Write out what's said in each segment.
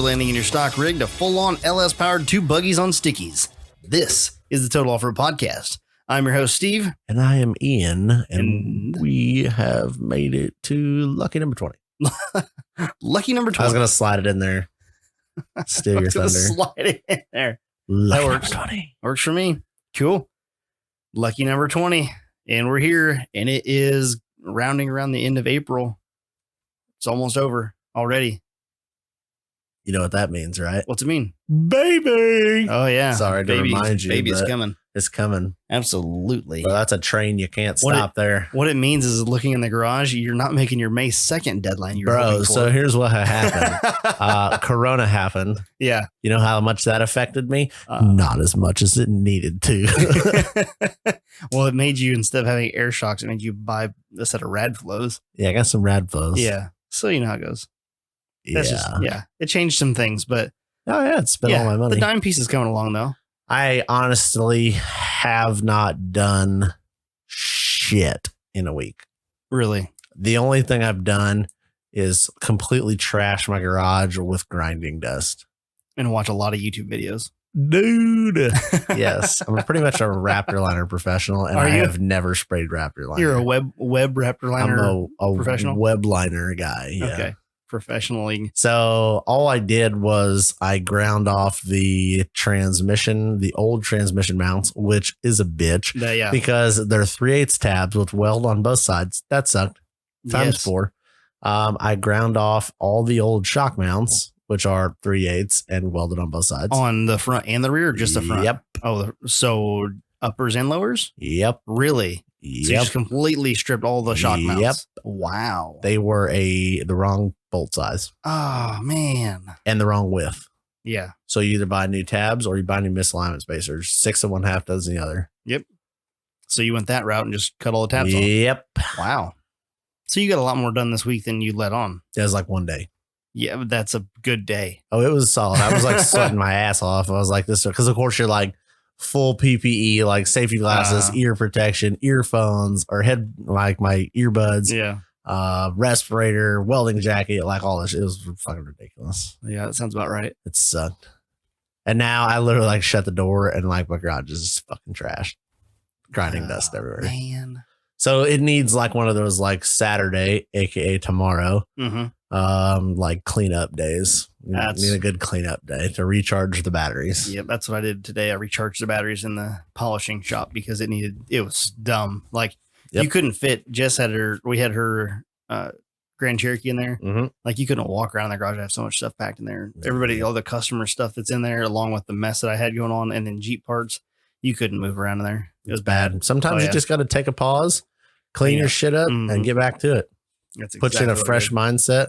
overlanding in your stock rig to full-on LS-powered 2 buggies on stickies. This is the Total Offroad Podcast. I'm your host, Steve. And I am Ian, and we have made it to lucky number 20. Lucky number 20. I was going to slide it in there. Steal your thunder. Slide it in there. Lucky That works. number 20. Works for me. Cool. Lucky number 20. And we're here, and it is rounding around the end of April. It's almost over already. You know what that means, right? What's it mean? Baby! Oh, yeah. Sorry to remind you. Baby's coming. It's coming. Absolutely. Well, that's a train you can't stop there. What it means is looking in the garage, you're not making your May 2nd deadline. Bro, so here's what happened. Corona happened. Yeah. You know how much that affected me? Not as much as it needed to. Well, it made you, instead of having air shocks, it made you buy a set of rad flows. Yeah, I got some rad flows. Yeah. So you know how it goes. That's Yeah. It changed some things, but Oh, yeah, it's spent all my money. The dime piece is coming along, though. I honestly have not done shit in a week. Really? The only thing I've done is completely trash my garage with grinding dust. And watch a lot of YouTube videos. Dude. Yes. I'm pretty much a Raptor liner professional, and Are you? I have never sprayed Raptor liner. You're a web Raptor liner I'm a professional? web liner guy. Yeah. Okay. Professionally. So all I did was I ground off the transmission, the old transmission mounts, which is a bitch Yeah. because they're 3/8 tabs with weld on both sides. That sucked. Times Yes. 4. I ground off all the old shock mounts, which are 3/8 and welded on both sides. On the front and the rear, or just the front? Yep. Oh, so uppers and lowers? Yep. Really? So you Yep. just completely stripped all the shock mounts? Yep. Wow. They were the wrong bolt size Oh, man. and the wrong width. Yeah. So you either buy new tabs or you buy new misalignment spacers. 6 of one, half dozen the other. Yep. So you went that route and just cut all the tabs off? Yep. Wow. So you got a lot more done this week than you let on. It was like one day. Yeah, but that's a good day. Oh, it was solid. I was like sweating my ass off. I was like this because of course you're like full PPE, like safety glasses, ear protection, earphones, or head, like my earbuds, Yeah. respirator, welding jacket, like all this. It was fucking ridiculous. Yeah, that sounds about right. It sucked. And now I literally like shut the door and like my garage is just fucking trash. Grinding dust everywhere. Man. So it needs like one of those like Saturday, aka tomorrow, like cleanup days. Need a good cleanup day to recharge the batteries. Yep, that's what I did today. I recharged the batteries in the polishing shop because it was dumb. Like you couldn't fit. Jess had we had her Grand Cherokee in there. Mm-hmm. Like you couldn't walk around the garage. I have so much stuff packed in there. Everybody, all the customer stuff that's in there, along with the mess that I had going on, and then Jeep parts, you couldn't move around in there. It was bad. Sometimes you just got to take a pause, clean your shit up, and get back to it. That's Put you in a fresh mindset.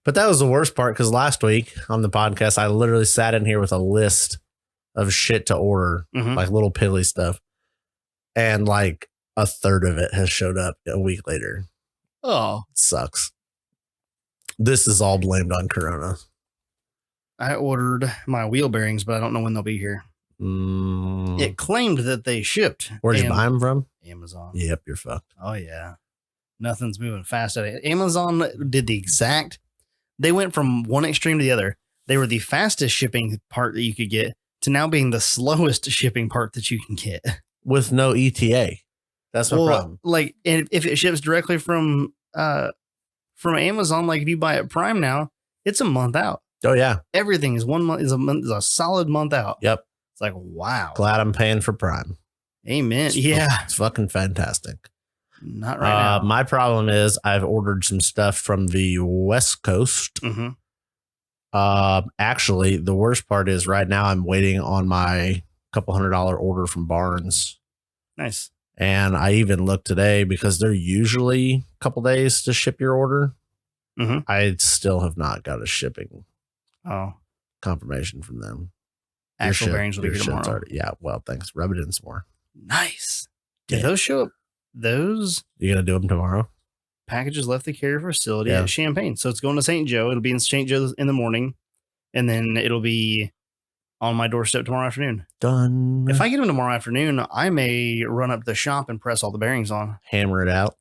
But that was the worst part because last week on the podcast, I literally sat in here with a list of shit to order, like little pilly stuff. And like a third of it has showed up a week later. Oh, it sucks. This is all blamed on Corona. I ordered my wheel bearings, but I don't know when they'll be here. It claimed that they shipped. Where'd you buy them from? Amazon. Yep, you're fucked. Oh, yeah. Nothing's moving fast at it. Amazon did the exact. They went from one extreme to the other. They were the fastest shipping part that you could get to now being the slowest shipping part that you can get. With no ETA. That's my problem. Like, if it ships directly from Amazon, like if you buy it Prime now, it's a month out. Oh, yeah. Everything is 1 month, is a solid month out. Yep. It's like, wow. Glad I'm paying for Prime. Amen. It's fucking fantastic. Not right now. My problem is I've ordered some stuff from the West Coast. Actually, the worst part is right now I'm waiting on my couple $100 order from Barnes. Nice. And I even looked today because they're usually a couple days to ship your order. I still have not got a shipping confirmation from them. Actual bearings will be here tomorrow. Yeah, well, thanks. Rub it in some more. Nice. Did those show up? Those you gonna do them tomorrow? Packages left the carrier facility at Champaign, so it's going to St. Joe. It'll be in St. Joe in the morning, and then it'll be on my doorstep tomorrow afternoon. Done. If I get them tomorrow afternoon, I may run up to the shop and press all the bearings on. Hammer it out.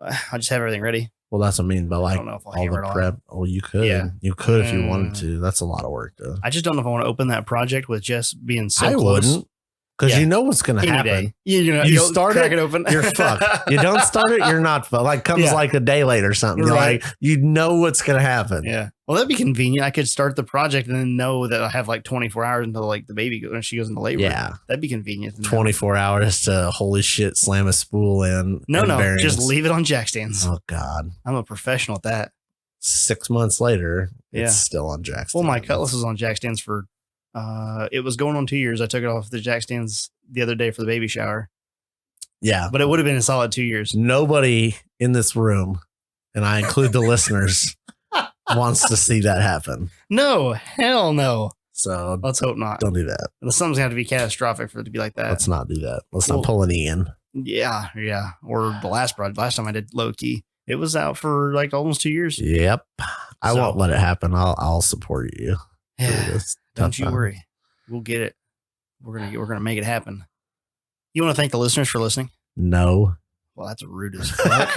I just have everything ready. Well, that's what I mean. But like don't know if I'll all hammer the it on. prep. Oh, you could. Yeah. You could if you wanted to. That's a lot of work, though. I just don't know if I want to open that project with just being so I close. wouldn't. Because Yeah. you know what's going to Any happen. day. You You start crack it, it open. You're fucked. You don't start it, you're not fucked. Like comes Yeah. like a day later or something. You're Right. like, you know what's going to happen. Yeah. Well, that'd be convenient. I could start the project and then know that I have like 24 hours until like the baby goes when she goes into labor. Yeah. That'd be convenient. 24 hours to holy shit, slam a spool in. No, and no. bearings. Just leave it on jack stands. Oh, God. I'm a professional at that. 6 months later, Yeah. it's still on jack stands. Well, my Cutlass was on jack stands for, it was going on 2 years. I took it off the jack stands the other day for the baby shower, Yeah. but it would have been a solid 2 years. Nobody in this room, and I include the listeners, wants to see that happen. No, hell no. So Let's hope not. don't do that. Something's going to have to be catastrophic for it to be like that. Let's not do that. Let's Well- not pull an Ian. Yeah. Or the last time I did low key, it was out for like almost 2 years. Yep. I So- won't let it happen. I'll support you. through Yeah. this Don't tough you time. worry. We'll get it. We're gonna make it happen. You want to thank the listeners for listening? No. Well, that's rude as fuck.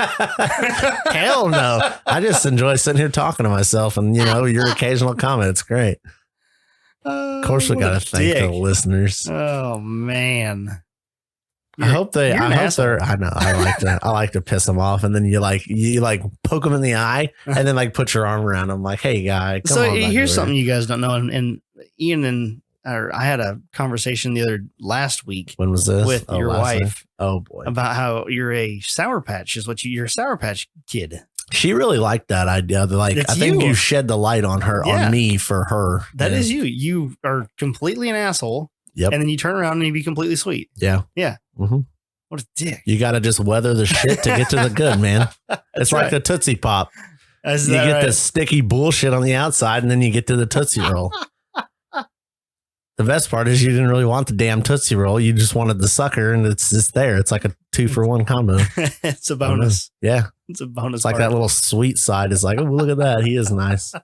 Hell no. I just enjoy sitting here talking to myself and, your occasional comment. It's great. Of course, we got to thank the listeners. Oh man. I hope you're an I asshole. know. I like to piss them off. And then you poke them in the eye and then like put your arm around them like, hey guy, come So on back here's over something you guys don't know. And Ian I had a conversation last week When was this? with your last night? wife Oh boy. about how you're a Sour Patch you're a Sour Patch kid. She really liked that idea. Like, It's I think you. you shed the light on her, Yeah. on me for her. That Yeah. is you. You are completely an asshole. Yep. And then you turn around and you be completely sweet. Yeah. Yeah. Mm-hmm. What a dick. You got to just weather the shit to get to the good, man. It's like the Tootsie Pop. Is You that get right? the sticky bullshit on the outside and then you get to the Tootsie Roll. The best part is you didn't really want the damn Tootsie Roll. You just wanted the sucker and it's just there. It's like a 2-for-1 combo. It's a bonus. Yeah. It's a bonus. It's like that little sweet side is like, oh, look at that. He is nice.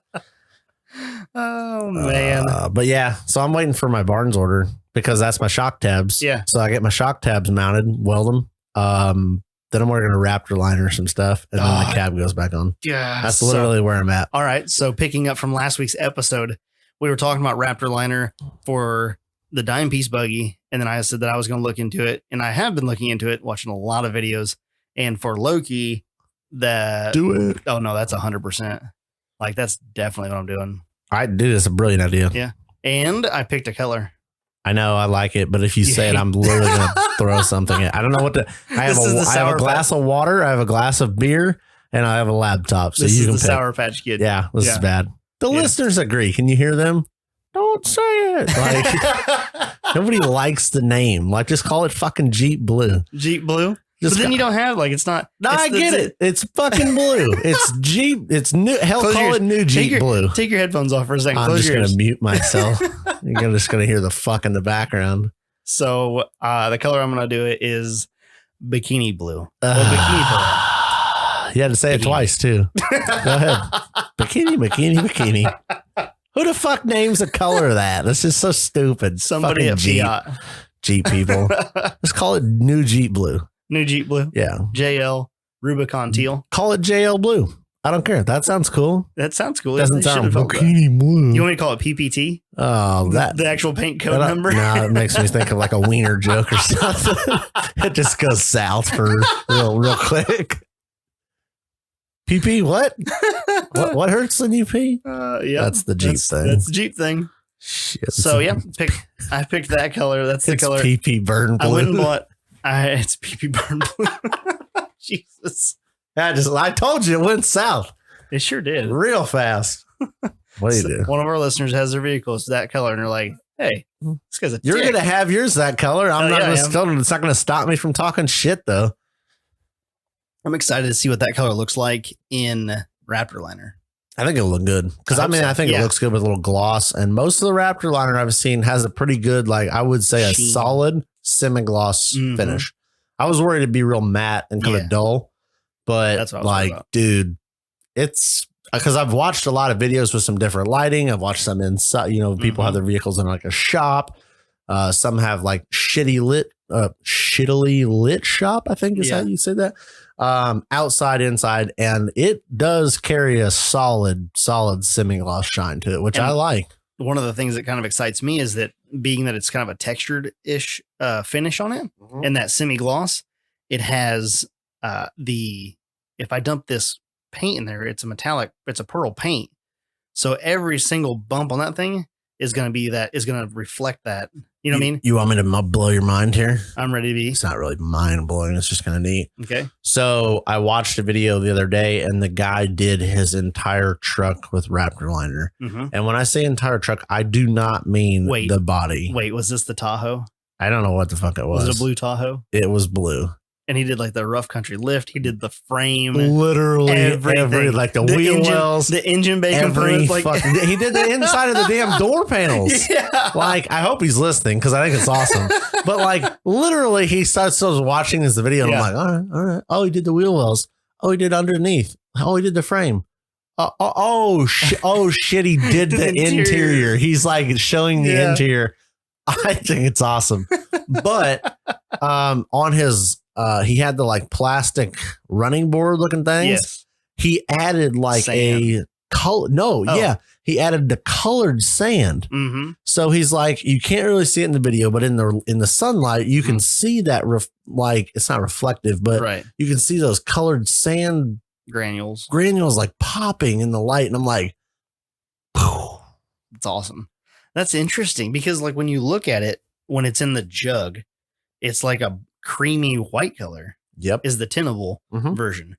Oh man. But yeah, so I'm waiting for my Barnes order because that's my shock tabs. Yeah. So I get my shock tabs mounted, weld them. Then I'm working a Raptor liner or some stuff, and then the cab goes back on. Yeah. That's literally where I'm at. All right. So picking up from last week's episode, we were talking about Raptor liner for the dime piece buggy. And then I said that I was going to look into it. And I have been looking into it, watching a lot of videos. And for Loki, Do it. oh no, that's 100%. Like that's definitely what I'm doing. I dude, it's a brilliant idea. Yeah. And I picked a color. I know I like it, but if you say it, I'm literally gonna throw something in. I don't know what to. I have a glass of water, I have a glass of beer, and I have a laptop. So This you is can the pick. Sour Patch Kid. Yeah, this is bad. The Yeah. listeners agree. Can you hear them? Don't say it. Like nobody likes the name. Like just call it fucking Jeep Blue. Jeep Blue. Just But then you don't have it's not. No, it's I get it. It's fucking blue. It's Jeep. It's new. Hell, Close call your- it new Jeep Blue. Take your headphones off for a second. I'm Close just your gonna ears. mute myself. You're just gonna hear the fuck in the background. So the color I'm gonna do it is bikini blue. Bikini You had to say it Bikini. twice too. Go ahead. Bikini. Who the fuck names a color that? That's just so stupid. Somebody Fucking at Jeep. Fiat. Jeep people. Just call it new Jeep Blue. New Jeep Blue. Yeah. JL Rubicon Teal. Call it JL Blue. I don't care. That sounds cool. That sounds cool. Doesn't They should sound have called that. bikini blue. You want me to call it PPT? Oh, that The actual paint code that- number? No, it makes me think of like a wiener joke or something. It just goes south for real quick. PP, what? What hurts the new P? Yeah, That's the Jeep thing. That's the Jeep thing. Shit. So yeah, I picked that color. That's the It's color. PP burn I went and blue. bought. It's PP burn blue. Jesus, I told you it went south it sure did. real fast. What do you do? One of our listeners has their vehicles that color, and they're like, "Hey, this guy's a You're dick." gonna have yours that color. I'm Oh, not yeah, gonna I am. tell them. It's not gonna stop me from talking shit though. I'm excited to see what that color looks like in Raptor liner. I think it'll look good because I hope so. I think Yeah. it looks good with a little gloss. And most of the Raptor liner I've seen has a pretty good, like I would say, a Sheen. solid semi-gloss Mhm. finish. I was worried it'd be real matte and kind Yeah. of dull, but That's what I was worried like, about. dude, it's because I've watched a lot of videos with some different lighting. I've watched some inside. People have their vehicles in like a shop. Some have like shittily lit shop. I think is how Yeah. you say that. outside, inside, and it does carry a solid semi-gloss shine to it, which I like. One of the things that kind of excites me is that being that it's kind of a textured-ish finish on it, and that semi-gloss, it has if I dump this paint in there, it's a pearl paint. So every single bump on that thing is going to reflect that. You know what I mean? You want me to blow your mind here? I'm ready to be. It's not really mind blowing. It's just kind of neat. Okay. So I watched a video the other day and the guy did his entire truck with Raptor liner. And when I say entire truck, I do not mean the body. Wait, was this the Tahoe? I don't know what the fuck it was. Was it a blue Tahoe? It was blue. And he did like the rough country lift. He did the frame, literally every like the wheel wells, the engine bay components. Like he did the inside of the damn door panels. Yeah. Like I hope he's listening because I think it's awesome. But like literally, he starts watching this video. And I'm like, all right. Oh, he did the wheel wells. Oh, he did underneath. Oh, he did the frame. Oh shit! He did the interior. He's like showing the interior. I think it's awesome. But on his he had the like plastic running board looking things. Yes. He added like a color. No, he added the colored sand. So he's like, you can't really see it in the video, but in the sunlight, you can see that like it's not reflective, but you can see those colored sand granules like popping in the light. And I'm like, it's awesome. That's interesting because like when you look at it, when it's in the jug, it's like a creamy white color. Yep. Is the tinnable version.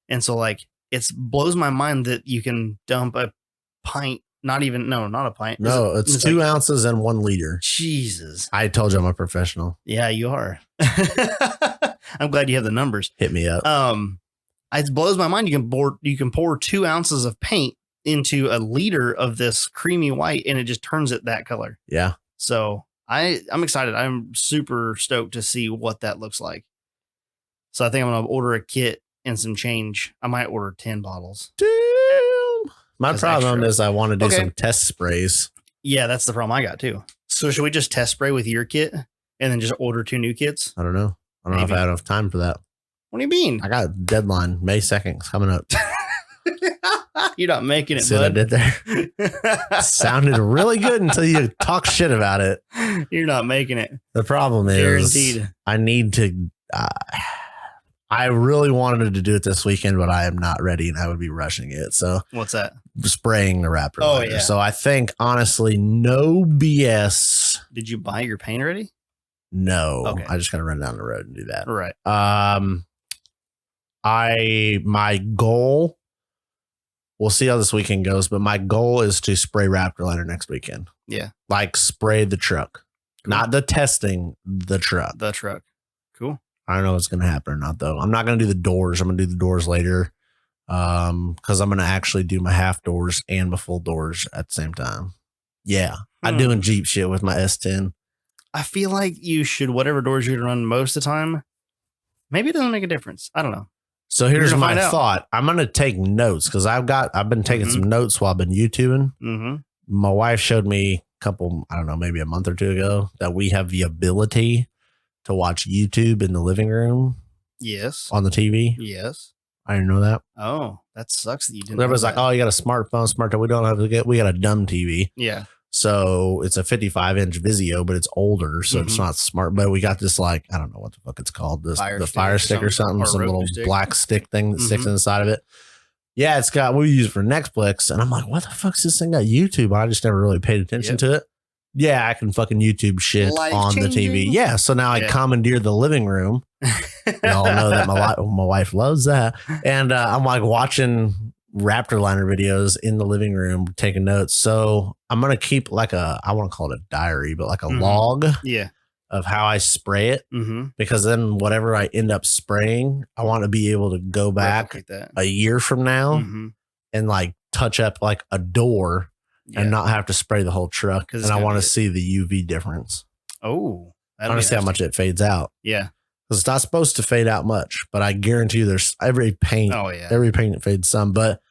And so like it blows my mind that you can dump a pint, not a pint. No, it's 2 ounces and 1 liter. Jesus. I told you I'm a professional. Yeah, you are. I'm glad you have the numbers. Hit me up. It blows my mind. You can pour 2 ounces of paint into a liter of this creamy white and it just turns it that color. Yeah. So I'm excited. I'm super stoked to see what that looks like. So I think I'm going to order a kit and some change. I might order 10 bottles. Damn. My problem is I want to do some test sprays. Yeah, that's the problem I got too. So should we just test spray with your kit and then just order 2 new kits? I don't know. I don't know if I have enough time for that. What do you mean? I got a deadline May 2nd. It's coming up. You're not making it, See what I did there? Sounded really good until you talk shit about it. You're not making it. The problem is guaranteed. I need to I really wanted to do it this weekend, but I am not ready and I would be rushing it. So what's that? Spraying the Raptor liner. Yeah. So I think honestly, no BS. Did you buy your paint already? No. Okay. I just gotta run down the road and do that. Right. My goal, we'll see how this weekend goes, but my goal is to spray Raptor liner next weekend. Yeah. Like spray the truck. Cool. Not the testing, the truck. The truck. Cool. I don't know what's going to happen or not, though. I'm not going to do the doors. I'm going to do the doors later because I'm going to actually do my half doors and my full doors at the same time. Yeah. I'm doing Jeep shit with my S10. I feel like you should, whatever doors you're going to run most of the time, maybe it doesn't make a difference. I don't know. So here's my thought. I'm going to take notes because I've been taking some notes while I've been YouTubing. My wife showed me maybe a month or 2 ago that we have the ability to watch YouTube in the living room. Yes. On the TV. Yes. I didn't know that. Oh, that sucks that you didn't. Everybody's like, oh, you got a smartphone, we don't have we got a dumb TV. Yeah. So it's a 55-inch Vizio, but it's older, so it's not smart. But we got this like, I don't know what the fuck it's called. The fire stick or something, some little black stick thing that sticks inside of it. Yeah, we use it for Netflix. And I'm like, what the fuck's this thing got YouTube? I just never really paid attention to it. Yeah, I can fucking YouTube shit on the TV. Yeah, so now I commandeer the living room. You all know that my wife loves that. And I'm like watching Raptor liner videos in the living room, taking notes. So I'm going to keep like I want to call it a diary, but like a log of how I spray it. Because then whatever I end up spraying, I want to be able to go back a year from now and like touch up like a door. And not have to spray the whole truck. And I want to see the UV difference. Oh. I want to see how much it fades out. Yeah. Because it's not supposed to fade out much. But I guarantee you there's every paint. Oh, yeah. Every paint it fades some. But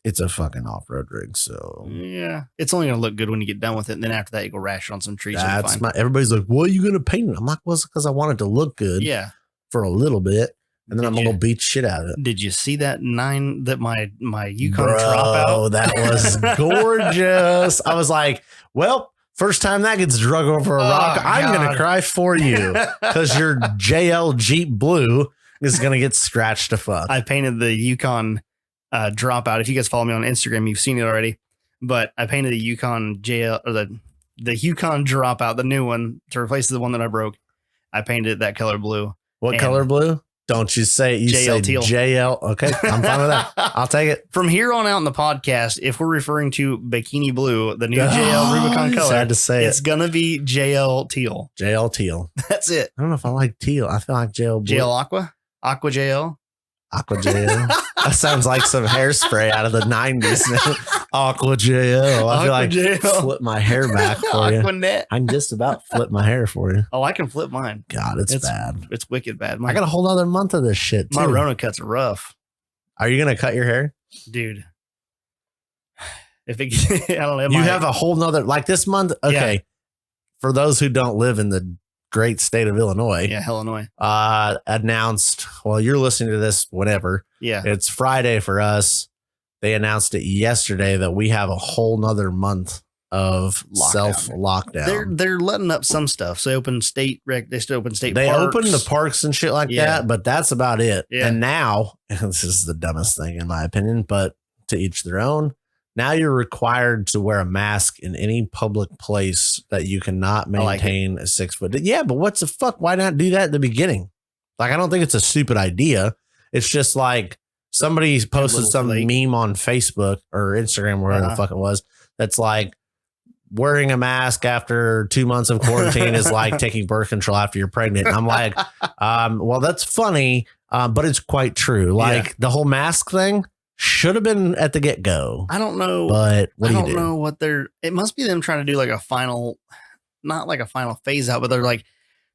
it's a fucking off-road rig. So. Yeah. It's only going to look good when you get done with it. And then after that, you go rash it on some trees. Everybody's like, well, are you going to paint it? I'm like, well, it's because I want it to look good. Yeah. For a little bit. and then I'm gonna go beat shit out of it. Did you see that my Yukon Bro, dropout? That was gorgeous. I was like, well, first time that gets drug over a rock, I'm gonna cry for you because your JL Jeep Blue is gonna get scratched to fuck. I painted the Yukon dropout. If you guys follow me on Instagram, you've seen it already. But I painted the Yukon JL or the Yukon dropout, the new one, to replace the one that I broke. I painted it that color blue. What color blue? Don't you say you JL say teal. JL? Okay, I'm fine with that. I'll take it. From here on out in the podcast, if we're referring to bikini blue, the new JL Rubicon color, had to say it's gonna be JL teal. JL teal. That's it. I don't know if I like teal. I feel like JL blue. JL aqua JL. Aqua JL. That sounds like some hairspray out of the 90s. Aqua JL. I feel like JL. flip my hair back for you. Aquanet. I can just about flip my hair for you. Oh, I can flip mine. God, it's bad. It's wicked bad. I got a whole other month of this shit too. My Rona cuts are rough. Are you gonna cut your hair, dude? If it, I don't know. You have a whole nother like this month. Okay, yeah. For those who don't live in the great state of Illinois, Illinois, announced. Well, you're listening to this whenever. Yeah, it's Friday for us. They announced it yesterday that we have a whole nother month of self lockdown. They're letting up some stuff. So they open state They still open state. They parks. open the parks and shit like that, but that's about it. Yeah. And now, and this is the dumbest thing in my opinion, but to each their own. Now you're required to wear a mask in any public place that you cannot maintain a 6 foot. Yeah, but what's the fuck? Why not do that at the beginning? Like, I don't think it's a stupid idea. It's just like somebody posted some meme on Facebook or Instagram, wherever the fuck it was. That's like wearing a mask after 2 months of quarantine is like taking birth control after you're pregnant. And I'm like, well, that's funny, but it's quite true. Like the whole mask thing should have been at the get go. I don't know, but what do you do? I don't know what it must be them trying to do like a final, not like a final phase out, but they're like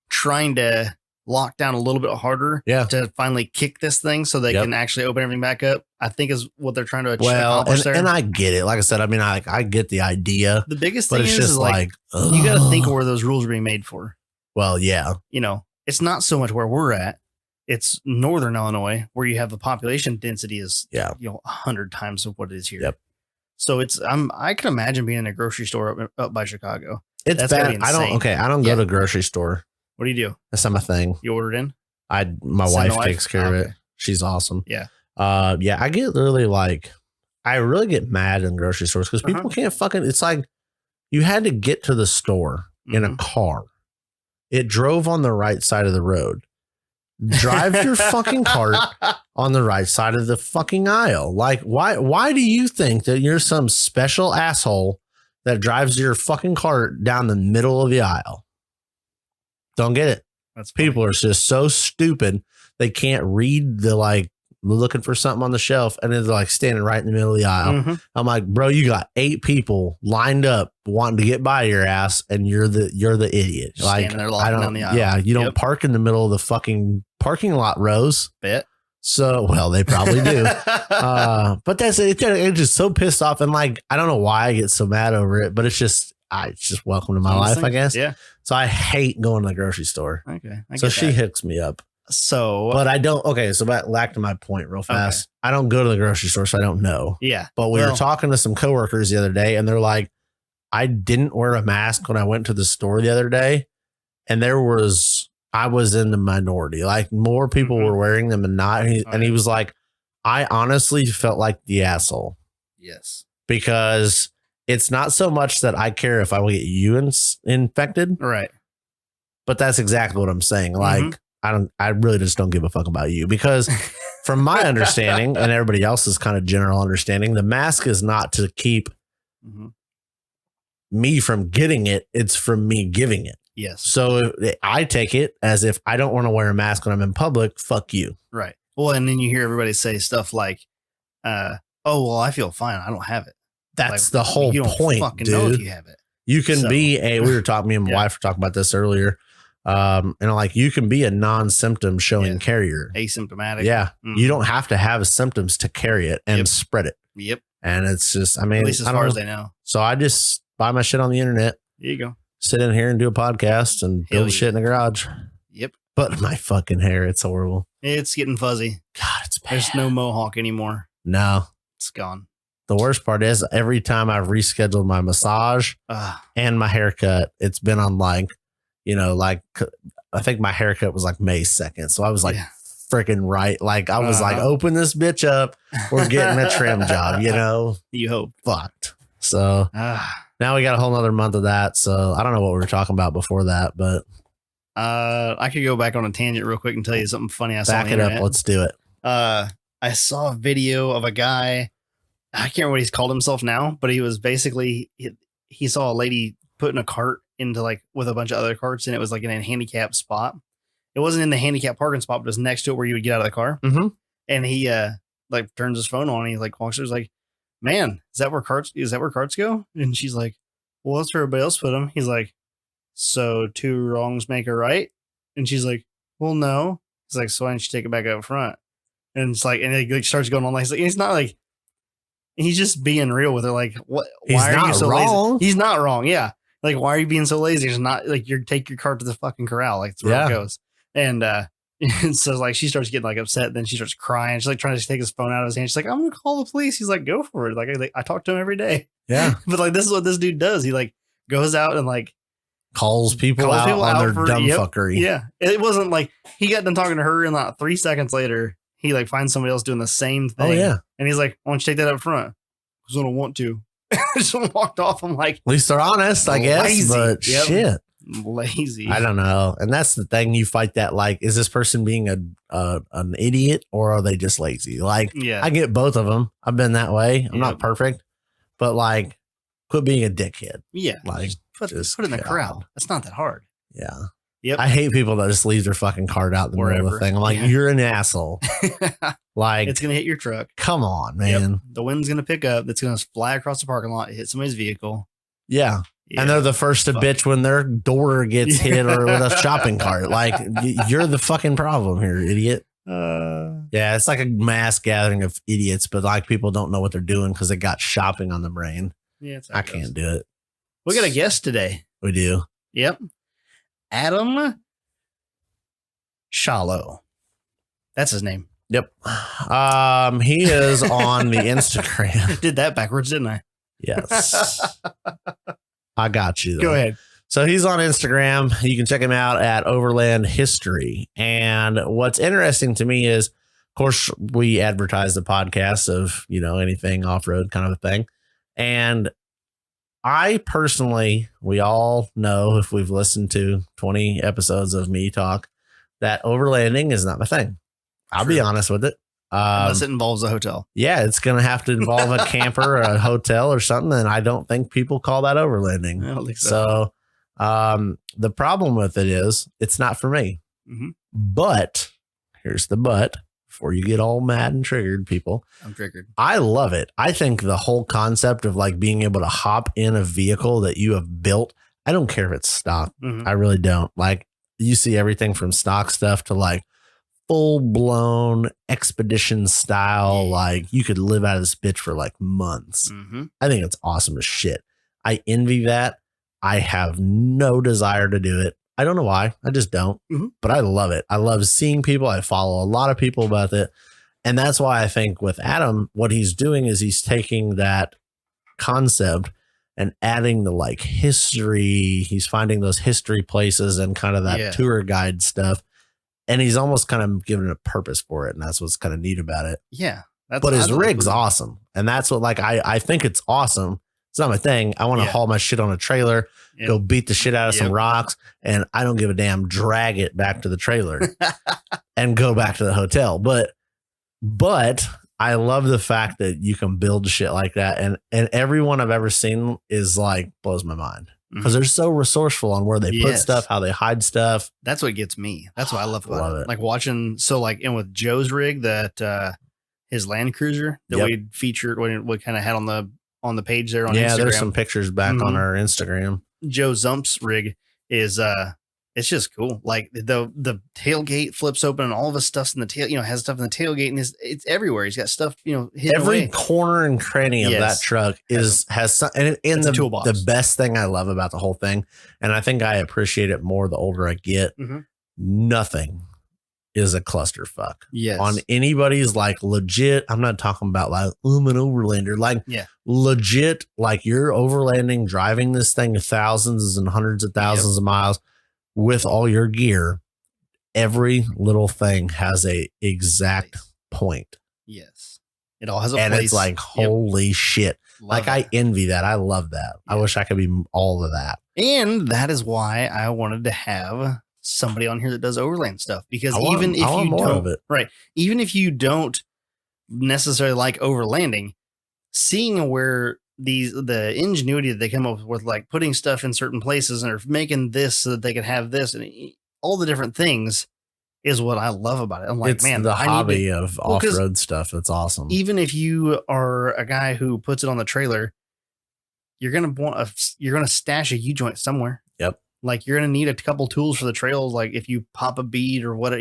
trying to lock down a little bit harder to finally kick this thing so they can actually open everything back up. I think is what they're trying to accomplish there. And I get it. Like I said, I mean, I get the idea. The biggest thing is like you got to think of where those rules are being made for. Well, yeah. You know, it's not so much where we're at. It's northern Illinois where you have the population density is 100 times of what it is here. Yep. So it's I can imagine being in a grocery store up by Chicago. It's bad. I don't go to a grocery store. What do you do? That's not my thing. You ordered in? My wife takes care of it. She's awesome. Yeah. I get I really get mad in grocery stores because people can't it's like you had to get to the store in a car. It drove on the right side of the road. Drive your fucking cart on the right side of the fucking aisle. Like, why do you think that you're some special asshole that drives your fucking cart down the middle of the aisle? Don't get it. People are just so stupid. They can't read looking for something on the shelf and they're like standing right in the middle of the aisle. I'm like, bro, you got 8 people lined up wanting to get by your ass and you're the idiot. Just like, there I don't, down the aisle. Yeah, you don't park in the middle of the fucking parking lot rows. Bet. So, well, they probably do. But that's it. It's just so pissed off. And like, I don't know why I get so mad over it, but it's just welcome to my life, I guess. Yeah. So I hate going to the grocery store. Okay. So she hooks me up. So, but I don't. Okay, so back to my point real fast. Okay. I don't go to the grocery store, so I don't know. Yeah. But we were talking to some coworkers the other day, and they're like, I didn't wear a mask when I went to the store the other day, and I was in the minority. Like more people were wearing them and not. And he was like, I honestly felt like the asshole. Yes. Because it's not so much that I care if I will get you infected. Right. But that's exactly what I'm saying. Like. I really just don't give a fuck about you because from my understanding and everybody else's kind of general understanding, the mask is not to keep me from getting it. It's from me giving it. Yes. So I take it as if I don't want to wear a mask when I'm in public. Fuck you. Right. Well, and then you hear everybody say stuff like, oh, well, I feel fine. I don't have it. That's the whole point, fucking dude. Know if you have it. You can be we were talking, me and my wife were talking about this earlier. And like you can be a non-symptom showing carrier, asymptomatic. Yeah. You don't have to have symptoms to carry it and spread it. Yep. And it's just, I mean, at least as far as they know. So I just buy my shit on the internet. There you go. Sit in here and do a podcast and build shit in the garage. Yep. But my fucking hair, it's horrible. It's getting fuzzy. God, it's bad. There's no mohawk anymore. No. It's gone. The worst part is every time I've rescheduled my massage and my haircut, it's been on like, I think my haircut was like May 2nd. So I was like freaking right. Like I was like, open this bitch up. We're getting a trim job, You hope. Fucked. So now we got a whole nother month of that. So I don't know what we were talking about before that, but I could go back on a tangent real quick and tell you something funny I saw. Back it up. Let's do it. I saw a video of a guy. I can't remember what he's called himself now, but he was basically, he saw a lady putting a cart into like with a bunch of other carts, and it was like in a handicapped spot. It wasn't in the handicapped parking spot, but it was next to it where you would get out of the car. Mm-hmm. And he like turns his phone on and he like walks through, like, man, is that where carts go? And she's like, well, that's where everybody else put them. He's like, so 2 wrongs make a right? And she's like, well, no. He's like, so why don't you take it back up front? And it's like, and it like starts going on like, he's not like, he's just being real with her. Like, what? Why are you so wrong. lazy? He's not wrong. Yeah. Like, why are you being so lazy? It's not like take your cart to the fucking corral. Like, that's where it goes. And so like she starts getting like upset. Then she starts crying. She's like trying to take his phone out of his hand. She's like, I'm gonna call the police. He's like, go for it. Like I talk to him every day. Yeah. But like this is what this dude does. He like goes out and like calls people out on their dumb fuckery. Yeah. It wasn't like he got done talking to her and like 3 seconds later he like finds somebody else doing the same thing. Oh yeah. And he's like, why don't you take that up front? Because I don't want to. Just walked off. I'm like, at least they're honest, I guess. Lazy. But shit. Lazy. I don't know. And that's the thing. You fight that. Like, is this person being an idiot or are they just lazy? Like, I get both of them. I've been that way. I'm not perfect, but like, quit being a dickhead. Yeah. Like, put it in the corral. That's not that hard. Yeah. Yep. I hate people that just leave their fucking cart out in the middle of the thing. I'm like, you're an asshole. Like, it's going to hit your truck. Come on, man. Yep. The wind's going to pick up. It's going to fly across the parking lot, hit somebody's vehicle. Yeah. And they're the first to bitch when their door gets hit or with a shopping cart. Like, you're the fucking problem here, idiot. Yeah, it's like a mass gathering of idiots, but like people don't know what they're doing because they got shopping on the brain. Yeah, I can't do it. We got a guest today. We do. Yep. Adam Shallow. That's his name. Yep. He is on the Instagram. Did that backwards, didn't I? Yes. I got you. Go ahead. So he's on Instagram. You can check him out at Overland History. And what's interesting to me is, of course, we advertise the podcast of, anything off-road kind of a thing. And I personally, we all know if we've listened to 20 episodes of me talk, that overlanding is not my thing. I'll be honest with it. Unless it involves a hotel. Yeah, it's going to have to involve a camper or a hotel or something. And I don't think people call that overlanding. I don't think so. So the problem with it is it's not for me. Mm-hmm. But here's the but. Before you get all mad and triggered, people. I'm triggered. I love it. I think the whole concept of like being able to hop in a vehicle that you have built, I don't care if it's stock. Mm-hmm. I really don't. Like, you see everything from stock stuff to like full blown expedition style. Yeah. Like, you could live out of this bitch for like months. Mm-hmm. I think it's awesome as shit. I envy that. I have no desire to do it. I don't know why. I just don't. Mm-hmm. But I love it. I love seeing people. I follow a lot of people about it. And that's why I think with Adam, what he's doing is he's taking that concept and adding the like history. He's finding those history places and kind of that tour guide stuff. And he's almost kind of giving a purpose for it. And that's what's kind of neat about it. Yeah. But his rig's awesome. And that's what, like, I think it's awesome. It's not my thing. I want to haul my shit on a trailer, go beat the shit out of some rocks, and I don't give a damn, drag it back to the trailer and go back to the hotel. But I love the fact that you can build shit like that. And everyone I've ever seen is like, blows my mind because they're so resourceful on where they put stuff, how they hide stuff. That's what gets me. That's what I love about it. Like watching. So like, and with Joe's rig, that his Land Cruiser that we featured, we kind of had on the page there on Instagram. There's some pictures back on our Instagram. Joe Zump's rig is it's just cool. Like the tailgate flips open and all of his stuff's in the tail, has stuff in the tailgate, and it's everywhere. He's got stuff, hidden every away. corner and cranny of that truck has some, and the toolbox. The best thing I love about the whole thing, and I think I appreciate it more the older I get. Mm-hmm. nothing is a clusterfuck. Yes. On anybody's like legit, I'm not talking about like, I'm an overlander, like legit, like you're overlanding, driving this thing thousands and hundreds of thousands of miles with all your gear. Every little thing has a exact point. Yes. It all has a and place. It's like, holy shit. Like I envy that. I love that. I wish I could be all of that. And that is why I wanted to have somebody on here that does overland stuff, because even if you don't necessarily like overlanding, seeing where the ingenuity that they come up with, like putting stuff in certain places and are making this so that they can have this and all the different things, is what I love about it. I'm like, it's the hobby of off-road stuff. That's awesome. Even if you are a guy who puts it on the trailer, you're gonna stash a U-joint somewhere. Yep. Like you're gonna need a couple tools for the trails. Like if you pop a bead or what,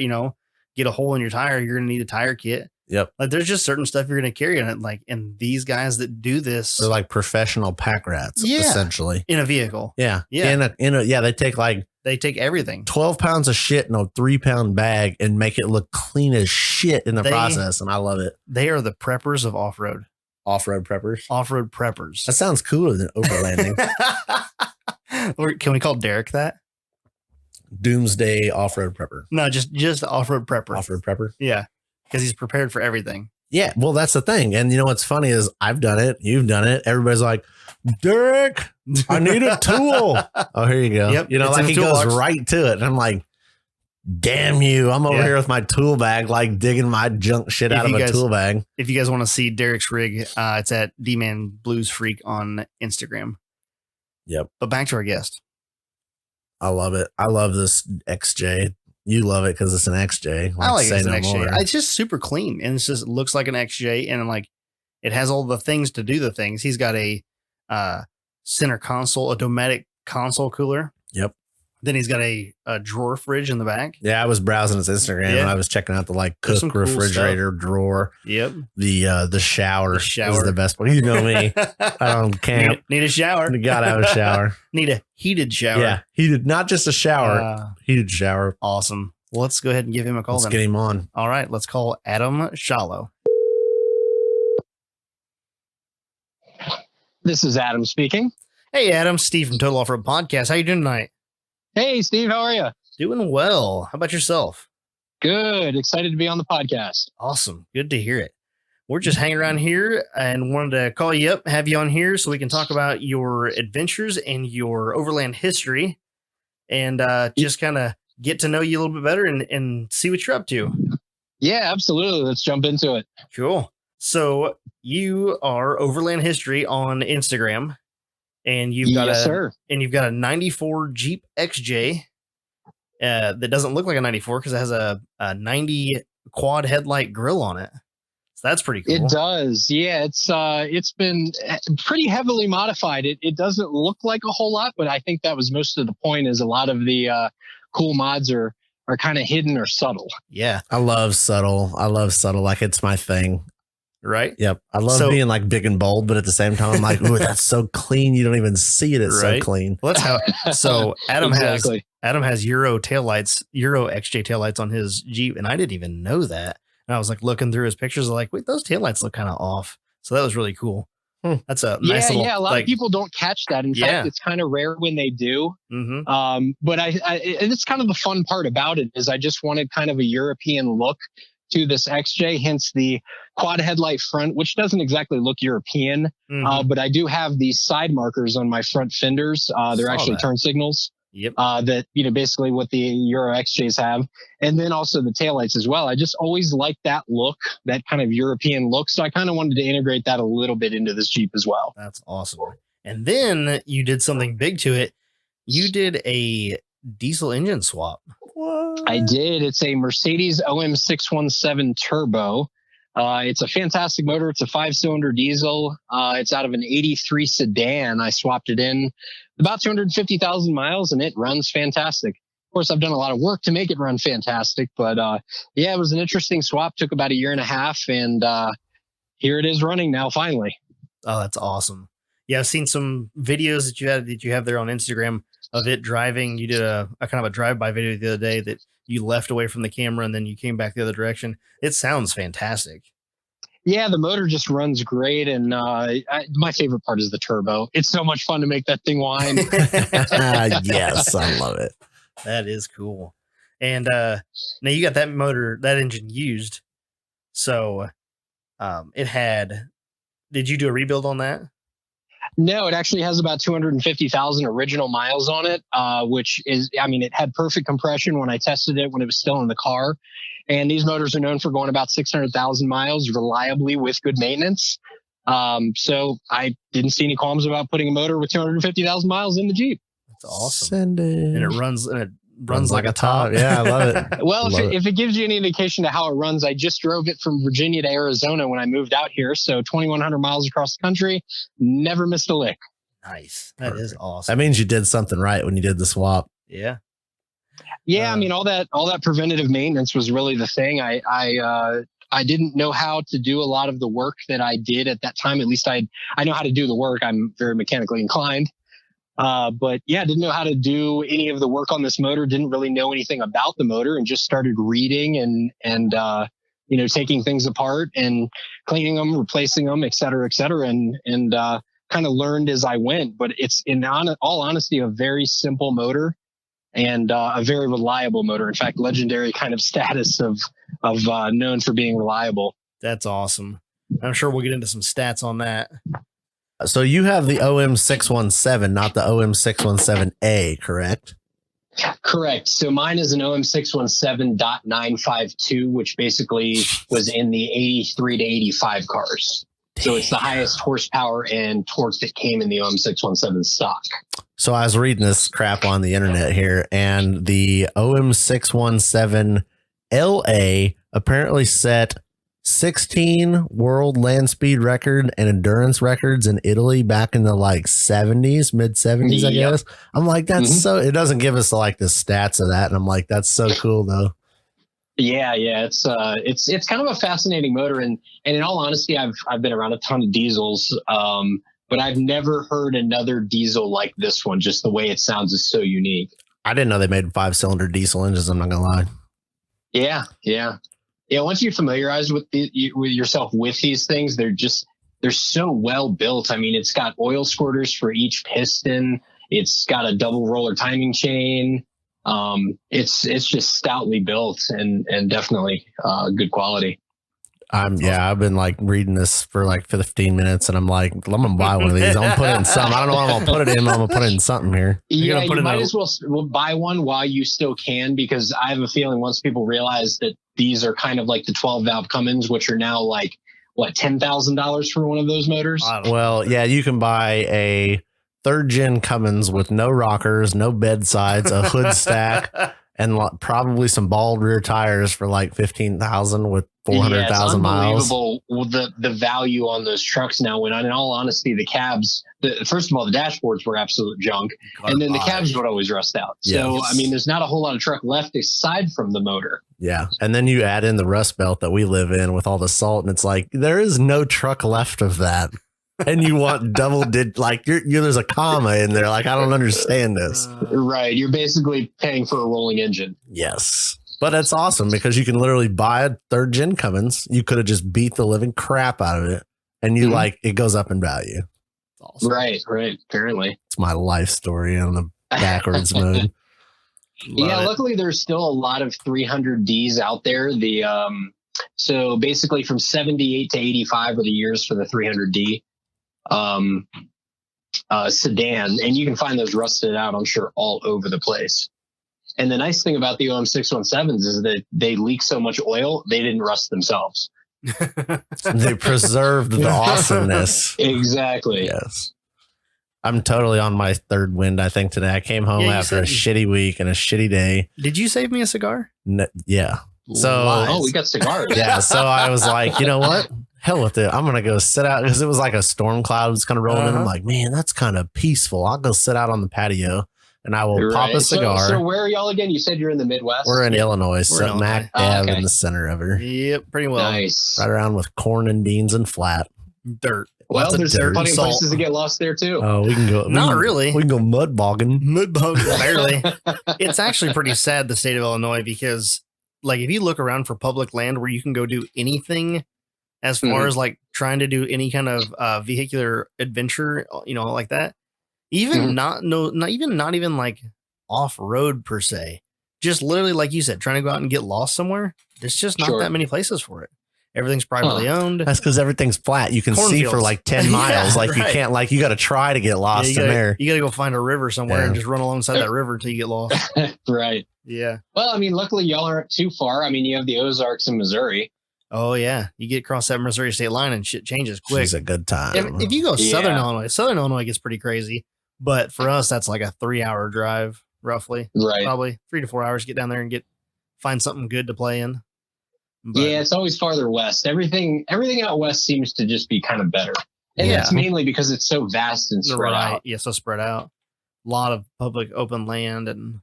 get a hole in your tire, you're gonna need a tire kit. Yep. Like there's just certain stuff you're gonna carry on it. Like, and these guys that do this, they're like professional pack rats, essentially, in a vehicle. Yeah. Yeah. They take everything. 12 pounds of shit in a 3-pound bag and make it look clean as shit in the process. And I love it. They are the preppers of off-road. Off-road preppers? Off-road preppers. That sounds cooler than overlanding. Or can we call Derek that? Doomsday off-road prepper. No, just off-road prepper. Off-road prepper? Yeah. Because he's prepared for everything. Yeah. Well, that's the thing. And you know what's funny is I've done it. You've done it. Everybody's like, Derek, I need a tool. Oh, here you go. Yep, like he goes right to it. And I'm like, damn you. I'm over here with my tool bag, like digging my junk shit out of a tool bag. If you guys want to see Derek's rig, it's at D-Man Blues Freak on Instagram. Yep. But back to our guest. I love it. I love this XJ. You love it because it's an XJ. I like it as an XJ. It's just super clean. And it looks like an XJ. And like it has all the things to do the things. He's got a center console, a Dometic console cooler. Yep. Then he's got a drawer fridge in the back. Yeah, I was browsing his Instagram and I was checking out the like cook refrigerator drawer. Yep. The shower is the best one. You know me. I don't camp. Need a shower. You gotta have a shower. Need a heated shower. Yeah, heated, not just a shower. Heated shower. Awesome. Well, let's go ahead and give him a call. Let's get him on. All right, let's call Adam Shallow. This is Adam speaking. Hey, Adam. Steve from Total Offroad Podcast. How you doing tonight? Hey, Steve. How are you? Doing well. How about yourself? Good. Excited to be on the podcast. Awesome. Good to hear it. We're just hanging around here and wanted to call you up, have you on here so we can talk about your adventures and your overland history and just kind of get to know you a little bit better and see what you're up to. Yeah, absolutely. Let's jump into it. Cool. So you are Overland History on Instagram. And you've got a 94 Jeep XJ that doesn't look like a 94 because it has a 90 quad headlight grill on it. So that's pretty cool. It does. Yeah, it's been pretty heavily modified. It doesn't look like a whole lot, but I think that was most of the point, is a lot of the cool mods are kind of hidden or subtle. Yeah. I love subtle. Like it's my thing. Right. Yep. I love being like big and bold, but at the same time, I'm like, ooh, that's so clean. You don't even see it. It's so clean. Well, that's how. So Adam has Euro taillights, Euro XJ taillights on his Jeep, and I didn't even know that. And I was like looking through his pictures, like, wait, those taillights look kind of off. So that was really cool. That's a nice little. Yeah, a lot of people don't catch that. In fact, it's kind of rare when they do. Mm-hmm. But it's kind of the fun part about it is I just wanted kind of a European look to this XJ, hence the quad headlight front, which doesn't exactly look European, but I do have these side markers on my front fenders. They're actually turn signals. Yep. That, basically what the Euro XJs have. And then also the taillights as well. I just always liked that look, that kind of European look. So I kind of wanted to integrate that a little bit into this Jeep as well. That's awesome. And then you did something big to it. You did a diesel engine swap. What? I did. It's a Mercedes OM617 Turbo. It's a fantastic motor. It's a 5-cylinder diesel. It's out of an 83 sedan. I swapped it in about 250,000 miles and it runs fantastic. Of course, I've done a lot of work to make it run fantastic, but it was an interesting swap. Took about a year and a half, and here it is running now, finally. Oh, that's awesome. Yeah, I've seen some videos that you have there on Instagram of it driving. You did a kind of a drive-by video the other day that you left away from the camera and then you came back the other direction. It sounds fantastic. Yeah, the motor just runs great, and my favorite part is the turbo. It's so much fun to make that thing whine. Yes, I love it. That is cool. And now you got that motor, that engine used. So it had. Did you do a rebuild on that? No, it actually has about 250,000 original miles on it, which is, I mean, it had perfect compression when I tested it when it was still in the car. And these motors are known for going about 600,000 miles reliably with good maintenance. So I didn't see any qualms about putting a motor with 250,000 miles in the Jeep. That's awesome. Send it. And it runs like a top. Yeah, I love it. Well, if it gives you any indication to how it runs, I just drove it from Virginia to Arizona when I moved out here. So 2,100 miles across the country, never missed a lick. Nice. That is awesome. That means you did something right when you did the swap. Yeah. Yeah, I mean, all that preventative maintenance was really the thing. I didn't know how to do a lot of the work that I did at that time. At least I know how to do the work. I'm very mechanically inclined. But yeah, didn't know how to do any of the work on this motor. Didn't really know anything about the motor, and just started reading and taking things apart and cleaning them, replacing them, et cetera, and kind of learned as I went. But it's all honesty, a very simple motor and a very reliable motor. In fact, legendary kind of status of known for being reliable. That's awesome. I'm sure we'll get into some stats on that. So you have the OM617, not the OM617A, correct? Correct. So mine is an OM617.952, which basically was in the 83 to 85 cars. So it's the highest horsepower and torque that came in the OM617 stock. So I was reading this crap on the internet here, and the OM617LA apparently set 16 world land speed record and endurance records in Italy back in the like 70s, mid 70s, I guess. I'm like, that's so, it doesn't give us like the stats of that. And I'm like, that's so cool though. Yeah. It's kind of a fascinating motor. And in all honesty, I've been around a ton of diesels. But I've never heard another diesel like this one. Just the way it sounds is so unique. I didn't know they made 5-cylinder diesel engines. I'm not gonna lie. Yeah. Once you familiarize with yourself with these things, they're so well built. I mean, it's got oil squirters for each piston. It's got a double roller timing chain. It's just stoutly built and definitely good quality. I've been like reading this for like 15 minutes and I'm like, I'm going to buy one of these. I'm going to put it in something. I don't know what I'm going to put it in. I'm going to put it in something here. Yeah, you might as well buy one while you still can, because I have a feeling once people realize that these are kind of like the 12 valve Cummins, which are now like, what, $10,000 for one of those motors? Well, yeah, you can buy a 3rd gen Cummins with no rockers, no bed sides, a hood stack, and probably some bald rear tires for like 15,000 with 400,000 miles. Unbelievable the value on those trucks now. When in all honesty, the cabs, first of all, the dashboards were absolute junk, and then the cabs would always rust out. Yes. So I mean, there's not a whole lot of truck left aside from the motor. Yeah, and then you add in the Rust Belt that we live in with all the salt, and it's like there is no truck left of that. And you want like there's a comma in there. Like, I don't understand this. Right. You're basically paying for a rolling engine. Yes. But it's awesome because you can literally buy a 3rd gen Cummins. You could have just beat the living crap out of it. And you like, it goes up in value. Awesome. Right. Apparently. It's my life story on the backwards mode. Luckily there's still a lot of 300Ds out there. So basically from 78 to 85 are the years for the 300D. Sedan, and you can find those rusted out, I'm sure, all over the place. And the nice thing about the OM617s is that they leak so much oil, they didn't rust themselves. They preserved the awesomeness. Exactly. Yes. I'm totally on my 3rd wind, I think, today. I came home after a shitty week and a shitty day. Did you save me a cigar? Yeah. So, we got cigars. Yeah. So I was like, you know what? Hell with it. I'm going to go sit out because it was like a storm cloud was kind of rolling in. I'm like, man, that's kind of peaceful. I'll go sit out on the patio and I will pop a cigar. So where are y'all again? You said you're in the Midwest? We're in Illinois. Smack dab in the center of her. Yep. Pretty well. Nice. Right around with corn and beans and flat. Dirt. Well, there's dirt plenty of salt. places to get lost there too. Oh, we can go. Not really. We can go mud bogging. Mud bug, barely. It's actually pretty sad, the state of Illinois, because like if you look around for public land where you can go do anything as far as like trying to do any kind of vehicular adventure, like that, even not even like off-road per se, just literally like you said, trying to go out and get lost somewhere, there's just not that many places for it. Everything's privately owned. That's because everything's flat. You can see for like 10 miles. Yeah, like you can't, like you got to try to get lost in there. You got to go find a river somewhere and just run alongside that river until you get lost. Right. Yeah. Well, I mean, luckily y'all aren't too far. I mean, you have the Ozarks in Missouri. Oh yeah, you get across that Missouri state line and shit changes quick. It's a good time. If you go Southern Illinois gets pretty crazy. But for us, that's like a 3-hour drive, roughly. Right. Probably 3 to 4 hours to get down there and find something good to play in. But, yeah, it's always farther west. Everything out west seems to just be kind of better. And that's mainly because it's so vast and spread out. Yeah, so spread out. A lot of public open land and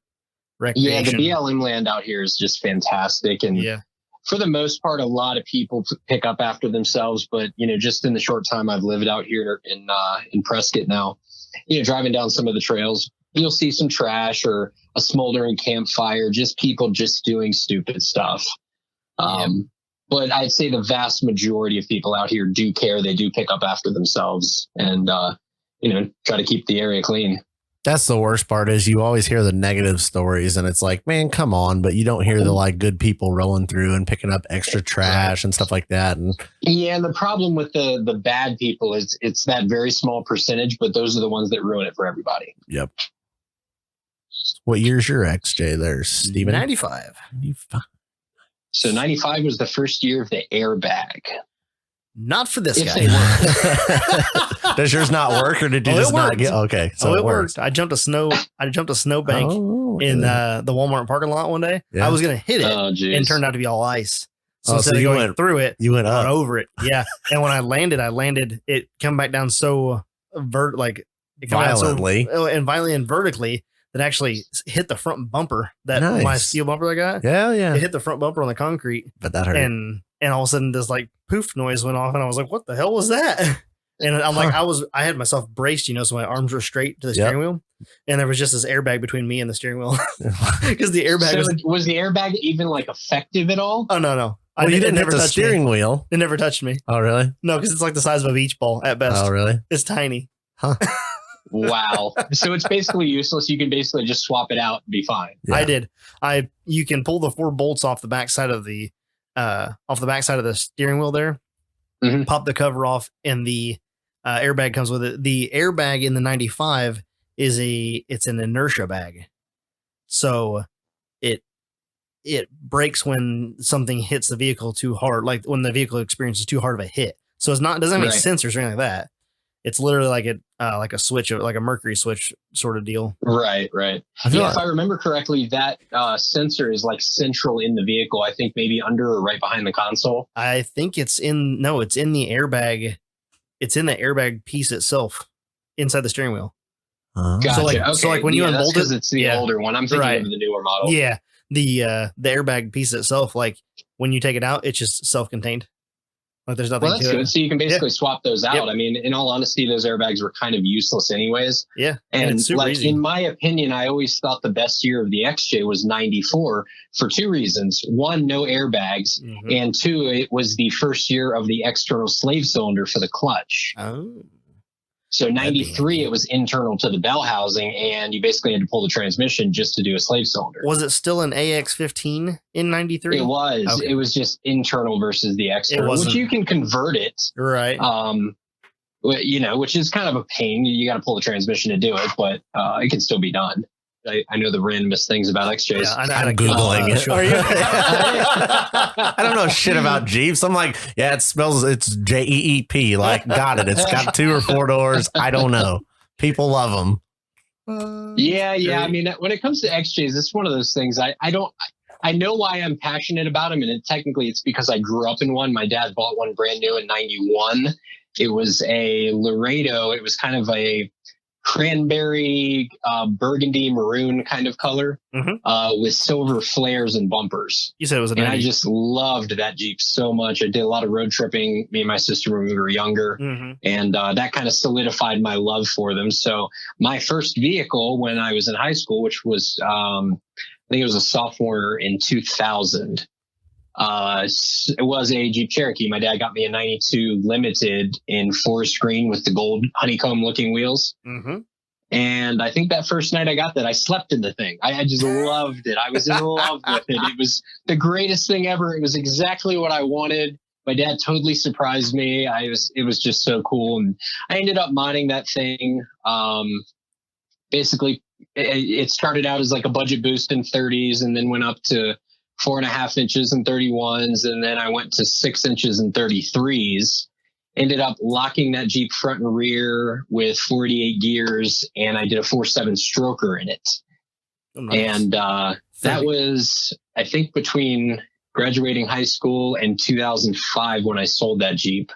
recreation. Yeah, the BLM land out here is just fantastic. And for the most part, a lot of people pick up after themselves. But, just in the short time I've lived out here in Prescott now, driving down some of the trails, you'll see some trash or a smoldering campfire, just people just doing stupid stuff. But I'd say the vast majority of people out here do care. They do pick up after themselves and, try to keep the area clean. That's the worst part is you always hear the negative stories and it's like, man, come on. But you don't hear the like good people rolling through and picking up extra trash and stuff like that. And the problem with the bad people is it's that very small percentage, but those are the ones that ruin it for everybody. Yep. What year's your XJ there, Steven? 95. So 95 was the first year of the airbag. Not for this guy. Does yours not work, or did you just not get? Okay, so it worked. I jumped a snowbank in the Walmart parking lot one day. Yeah. I was gonna hit it, and it turned out to be all ice. So instead of going through it, you went up over it. Yeah, and when I landed. It come back down so violently and vertically that actually hit the front bumper. My steel bumper I got. Yeah. It hit the front bumper on the concrete. But that hurt. And all of a sudden this like poof noise went off and I was like, what the hell was that? And I'm like, I had myself braced, so my arms were straight to the steering wheel. And there was just this airbag between me and the steering wheel. Because the airbag was the airbag even like effective at all? Oh, no. Well, you didn't hit the steering wheel. It never touched me. Oh, really? No, because it's like the size of a beach ball at best. Oh, really? It's tiny. Huh. Wow. So it's basically useless. You can basically just swap it out and be fine. Yeah. I did. You can pull the 4 bolts off the backside of the steering wheel there, pop the cover off, and the airbag comes with it. The airbag in the 95 it's an inertia bag. So it breaks when something hits the vehicle too hard, like when the vehicle experiences too hard of a hit. So it doesn't have any sensors or anything like that. It's literally like a switch, like a mercury switch sort of deal. Right. If I remember correctly, that sensor is like central in the vehicle. I think maybe under or right behind the console. I think it's in the airbag. It's in the airbag piece itself inside the steering wheel. Gotcha. So like when you unbolt it, it's the older one. I'm thinking of the newer model. Yeah. The airbag piece itself, like when you take it out, it's just self-contained. Like there's nothing. Well, that's good. So you can basically swap those out. Yep. I mean, in all honesty, those airbags were kind of useless anyways. Yeah. And like easy. In my opinion, I always thought the best year of the XJ was 94 for 2 reasons. 1, no airbags. And 2, it was the first year of the external slave cylinder for the clutch. Oh. So 93, it was internal to the bell housing, and you basically had to pull the transmission just to do a slave cylinder. Was it still an AX15 in 93? It was. Okay. It was just internal versus the external, which you can convert it. Right. Which is kind of a pain. You got to pull the transmission to do it, but it can still be done. I know the randomest things about XJs. Yeah, I'm Googling it. Are you? I don't know shit about Jeeps. I'm like, it's JEEP. Like, got it. It's got 2 or 4 doors. I don't know. People love them. Yeah. I mean, when it comes to XJs, it's one of those things. I know why I'm passionate about them, and technically it's because I grew up in one. My dad bought one brand new in 91. It was a Laredo. It was kind of a cranberry, burgundy, maroon kind of color with silver flares and bumpers. You said it was a 90. And I just loved that Jeep so much. I did a lot of road tripping, me and my sister when we were younger. And that kind of solidified my love for them. So my first vehicle when I was in high school, which was, I think it was a sophomore in 2000. It was a Jeep Cherokee. My dad got me a 92 Limited in forest green with the gold honeycomb looking wheels. And I think that first night I got that, I slept in the thing. I just loved it. I was in love with it. It was the greatest thing ever. It was exactly what I wanted. My dad totally surprised me. It was just so cool. And I ended up modding that thing. Basically, it started out as like a budget boost in 30s and then went up to 4.5 inches and 31s. And then I went to 6 inches and 33s, ended up locking that Jeep front and rear with 48 gears. And I did a 4.7 stroker in it. Oh, nice. And that was, I think, between graduating high school and 2005 when I sold that Jeep.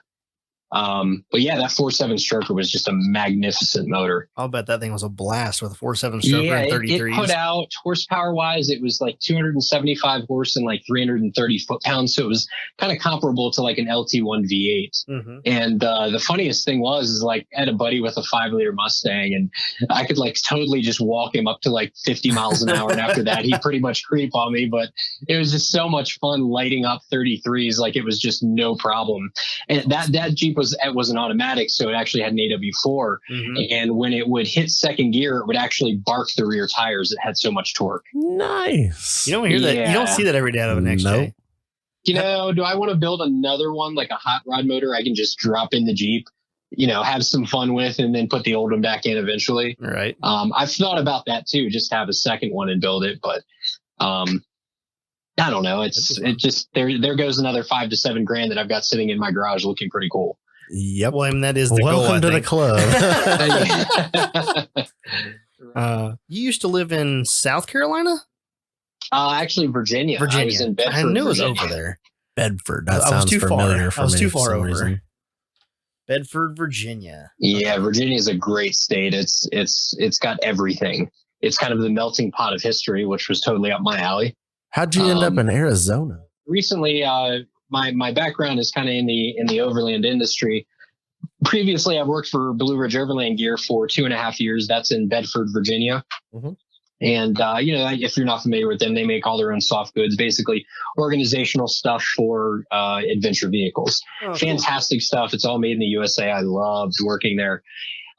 But yeah, that 4.7 stroker was just a magnificent motor. I'll bet that thing was a blast with a 4.7 stroker and 33s. It put out horsepower wise, it was like 275 horse and like 330 foot-pounds. So it was kind of comparable to like an LT1 V8. And the funniest thing is like I had a buddy with a 5-liter Mustang and I could like totally just walk him up to like 50 miles an hour. And after that, he'd pretty much creep on me. But it was just so much fun lighting up 33s. Like it was just no problem. And that Jeep was an automatic, so it actually had an AW4. And when it would hit second gear, it would actually bark the rear tires. It had so much torque. Nice. You don't hear that. You don't see that every day out of an XJ. Nope. You know, do I want to build another one like a hot rod motor I can just drop in the Jeep, you know, have some fun with, and then put the old one back in eventually? Right. I've thought about that too, just have a second one and build it, but I don't know. It just there goes another $5 to $7 grand that I've got sitting in my garage looking pretty cool. Yep. Well, I mean, that is the Welcome goal, to the club. You used to live in South Carolina? Actually, Virginia. I was in Bedford, I knew it was Virginia. over there. Bedford. That sounds familiar for me. I was too for far some over. reason. Bedford, Virginia. Yeah, Virginia is a great state. It's got everything. It's kind of the melting pot of history, which was totally up my alley. How'd you end up in Arizona? Recently, my background is kind of in the overland industry. Previously, I worked for Blue Ridge Overland Gear for 2.5 years. That's in Bedford, Virginia. And, you know, if you're not familiar with them, they make all their own soft goods, basically organizational stuff for adventure vehicles. Fantastic stuff. It's all made in the USA. I loved working there.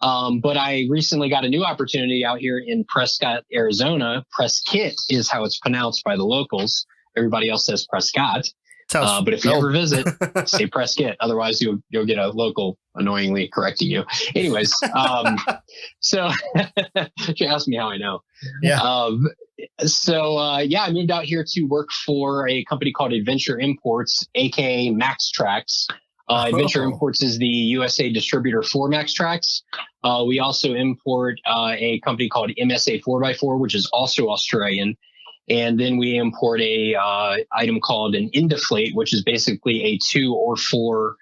But I recently got a new opportunity out here in Prescott, Arizona. Prescott is how it's pronounced by the locals. Everybody else says Prescott. But if you ever visit, say Prescott. Otherwise, you'll get a local annoyingly correcting you. Anyways, so she asked me how I know. Yeah. I moved out here to work for a company called Adventure Imports, aka Max Tracks. Adventure Imports is the USA distributor for Max Tracks. We also import a company called MSA 4x4, which is also Australian. And then we import a item called an Indiflate, which is basically a 2 or 4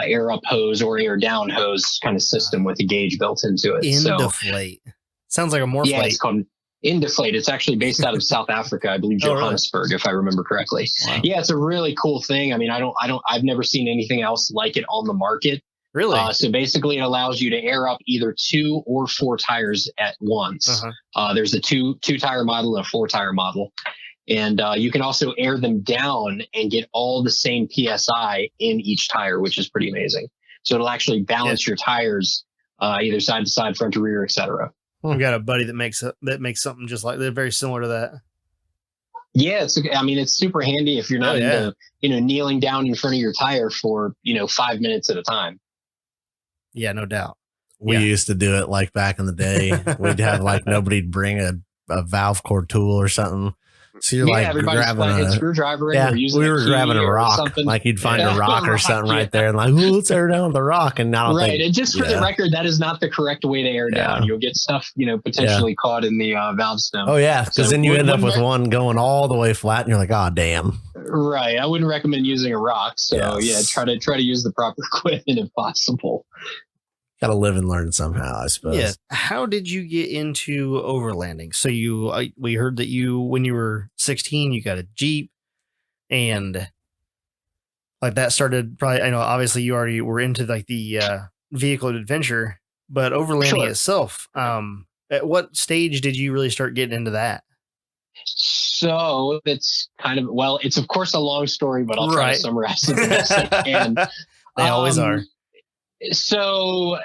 air up hose or air down hose kind of system with a gauge built into it. Indiflate. Sounds like a Morphlate. Yeah, it's called Indiflate. It's actually based out of South Africa, I believe Johannesburg, if I remember correctly. Wow. Yeah, it's a really cool thing. I mean, I've never seen anything else like it on the market. Really? So basically it allows you to air up either 2 or 4 tires at once. There's a two tire model and a 4 tire model. And you can also air them down and get all the same PSI in each tire, which is pretty amazing. So it'll actually balance your tires either side to side, front to rear, etc. I've got a buddy that makes something just like that, very similar to that. Yeah, it's super handy if you're not into, kneeling down in front of your tire for, 5 minutes at a time. Yeah, no doubt. We used to do it like back in the day. We'd have like nobody'd bring a valve core tool or something. So you're like grabbing a screwdriver. We were grabbing a rock. Like you'd find a rock or something right there, and like, let's air down the rock. And now, and just for the record, that is not the correct way to air down. You'll get stuff, potentially caught in the valve stem. Oh yeah, because then you end up with one going all the way flat, and you're like, oh damn. Right. I wouldn't recommend using a rock. So try to use the proper equipment if possible. Got to live and learn somehow, I suppose. Yeah. How did you get into overlanding? So we heard that when you were 16, you got a Jeep, and like that started probably, I know obviously you already were into like the vehicle adventure, but overlanding itself, at what stage did you really start getting into that? So it's kind of, well, it's of course a long story, but I'll try to summarize it the best I can. They always are. So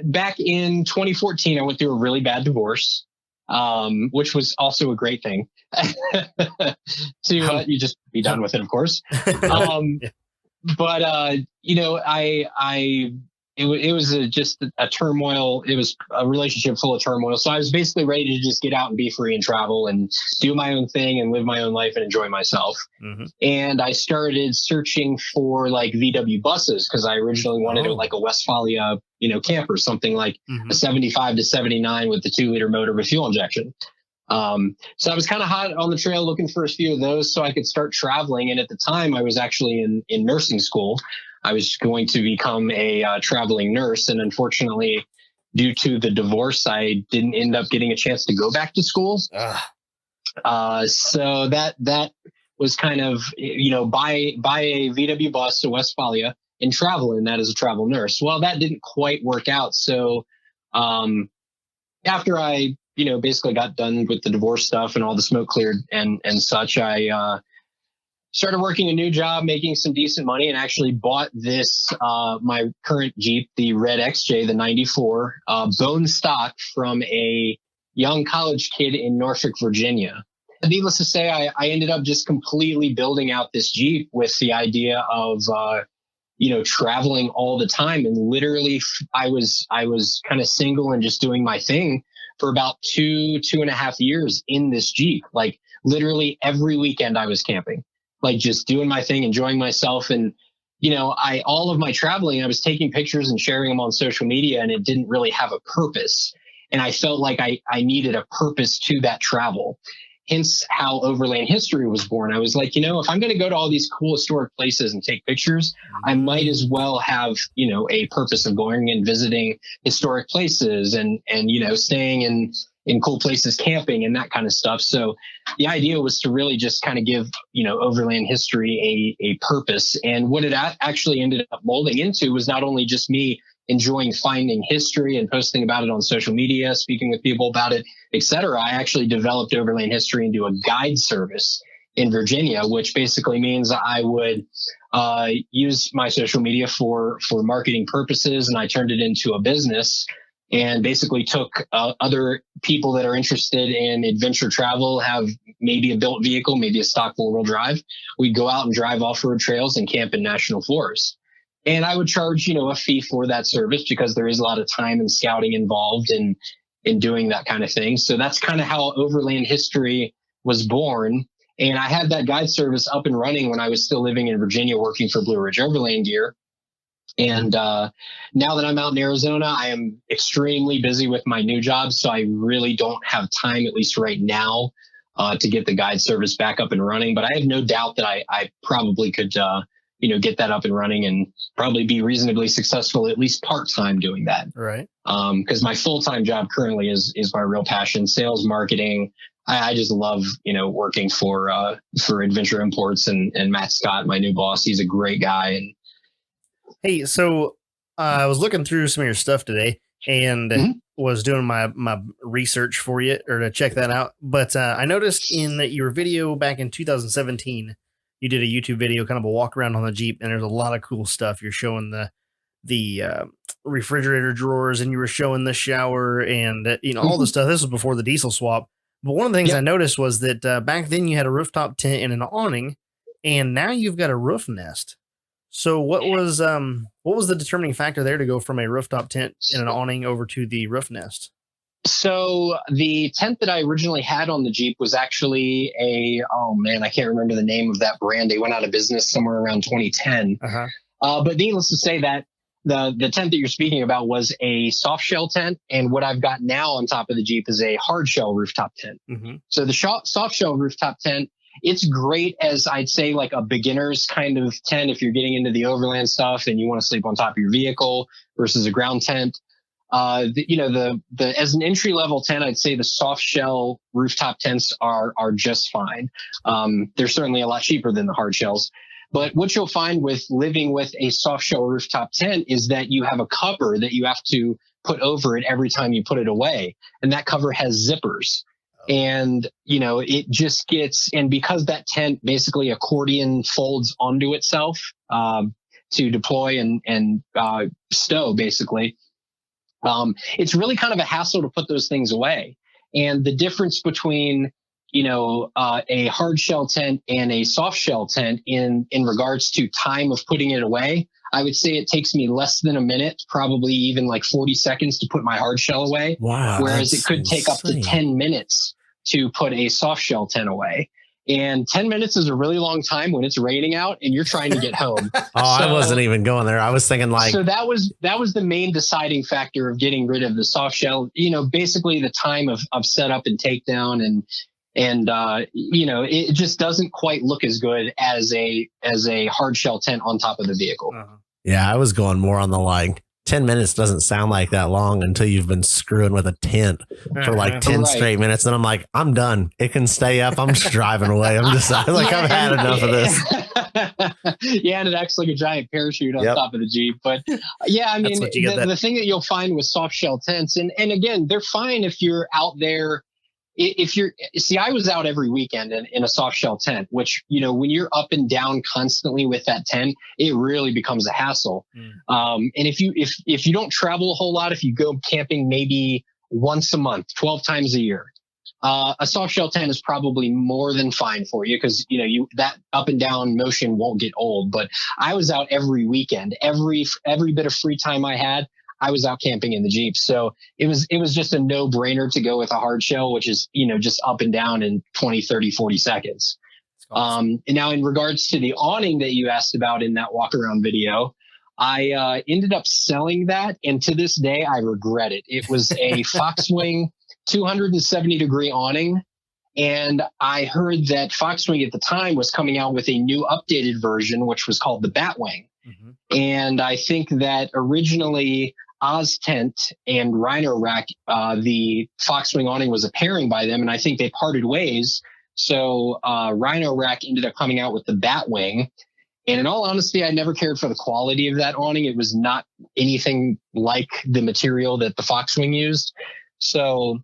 back in 2014, I went through a really bad divorce, which was also a great thing to you just be done with it, of course. But it was just a turmoil. It was a relationship full of turmoil. So I was basically ready to just get out and be free and travel and do my own thing and live my own life and enjoy myself. Mm-hmm. And I started searching for like VW buses because I originally wanted like a Westfalia, camper, something like a 75 to 79 with the 2-liter motor with fuel injection. So I was kind of hot on the trail looking for a few of those so I could start traveling. And at the time I was actually in nursing school. I was going to become a traveling nurse. And unfortunately, due to the divorce, I didn't end up getting a chance to go back to school. So that was kind of, buy a VW bus to Westfalia and travel in that as a travel nurse. Well, that didn't quite work out. So after I, basically got done with the divorce stuff and all the smoke cleared and such, I started working a new job, making some decent money, and actually bought this, my current Jeep, the Red XJ, the 94, bone stock from a young college kid in Norfolk, Virginia. Needless to say, I ended up just completely building out this Jeep with the idea of, traveling all the time. And literally I was kind of single and just doing my thing for about 2.5 years in this Jeep. Like literally every weekend I was camping, like just doing my thing, enjoying myself. And, all of my traveling, I was taking pictures and sharing them on social media, and it didn't really have a purpose. And I felt like I needed a purpose to that travel. Hence how Overland History was born. I was like, if I'm going to go to all these cool historic places and take pictures, I might as well have, a purpose of going and visiting historic places and staying in cool places, camping and that kind of stuff. So the idea was to really just kind of give, Overland History a purpose. And what it actually ended up molding into was not only just me enjoying finding history and posting about it on social media, speaking with people about it, etc. I actually developed Overland History into a guide service in Virginia, which basically means I would use my social media for marketing purposes, and I turned it into a business and basically took other people that are interested in adventure travel, have maybe a built vehicle, maybe a stock 4-wheel drive. We'd go out and drive off-road trails and camp in national forests. And I would charge, a fee for that service because there is a lot of time and scouting involved in doing that kind of thing. So that's kind of how Overland History was born. And I had that guide service up and running when I was still living in Virginia, working for Blue Ridge Overland Gear. And now that I'm out in Arizona, I am extremely busy with my new job. So I really don't have time, at least right now, to get the guide service back up and running. But I have no doubt that I probably could get that up and running and probably be reasonably successful, at least part-time doing that. Right. Because my full-time job currently is my real passion, sales, marketing. I just love, working for Adventure Imports and Matt Scott, my new boss. He's a great guy. And hey, so I was looking through some of your stuff today and was doing my research for you or to check that out. But I noticed in your video back in 2017, you did a YouTube video, kind of a walk around on the Jeep, and there's a lot of cool stuff. You're showing the refrigerator drawers, and you were showing the shower, and all the stuff. This was before the diesel swap. But one of the things I noticed was that back then you had a rooftop tent and an awning, and now you've got a roof nest. So what was the determining factor there to go from a rooftop tent and an awning over to the roof nest? So the tent that I originally had on the Jeep was actually I can't remember the name of that brand. They went out of business somewhere around 2010. But needless to say that the tent that you're speaking about was a soft shell tent. And what I've got now on top of the Jeep is a hard shell rooftop tent. So the soft shell rooftop tent, it's great as I'd say like a beginner's kind of tent if you're getting into the overland stuff and you want to sleep on top of your vehicle versus a ground tent. As an entry level tent, I'd say the soft shell rooftop tents are just fine. They're certainly a lot cheaper than the hard shells. But what you'll find with living with a soft shell rooftop tent is that you have a cover that you have to put over it every time you put it away. And that cover has zippers. And, it just gets, and because that tent basically accordion folds onto itself to deploy and stow, basically, it's really kind of a hassle to put those things away. And the difference between a hard shell tent and a soft shell tent in regards to time of putting it away, I would say it takes me less than a minute, probably even like 40 seconds to put my hard shell away. Wow. Whereas it could take up to 10 minutes to put a soft shell tent away. And 10 minutes is a really long time when it's raining out and you're trying to get home. I wasn't even going there. I was thinking so that was the main deciding factor of getting rid of the soft shell, basically the time of setup and takedown and it just doesn't quite look as good as a hard shell tent on top of the vehicle. Uh-huh. Yeah, I was going more on the 10 minutes doesn't sound like that long until you've been screwing with a tent for 10 straight minutes. And I'm like, I'm done. It can stay up. I'm just driving away. I'm just I've had enough of this. Yeah, and it acts like a giant parachute on top of the Jeep. But yeah, I mean, the thing that you'll find with soft shell tents, and again, they're fine if you're out there. I was out every weekend in a soft shell tent, which, when you're up and down constantly with that tent, it really becomes a hassle. And if you don't travel a whole lot, if you go camping maybe once a month, 12 times a year, a soft shell tent is probably more than fine for you because, that up and down motion won't get old. But I was out every weekend, every bit of free time I had, I was out camping in the Jeep. So it was just a no brainer to go with a hard shell, which is, just up and down in 20, 30, 40 seconds. Awesome. And now in regards to the awning that you asked about in that walk around video, I ended up selling that. And to this day, I regret it. It was a Foxwing 270-degree awning. And I heard that Foxwing at the time was coming out with a new updated version, which was called the Batwing. Mm-hmm. And I think that originally Oz Tent and Rhino Rack, the Foxwing awning was a pairing by them, and I think they parted ways. So Rhino Rack ended up coming out with the Batwing. And in all honesty, I never cared for the quality of that awning. It was not anything like the material that the Foxwing used. So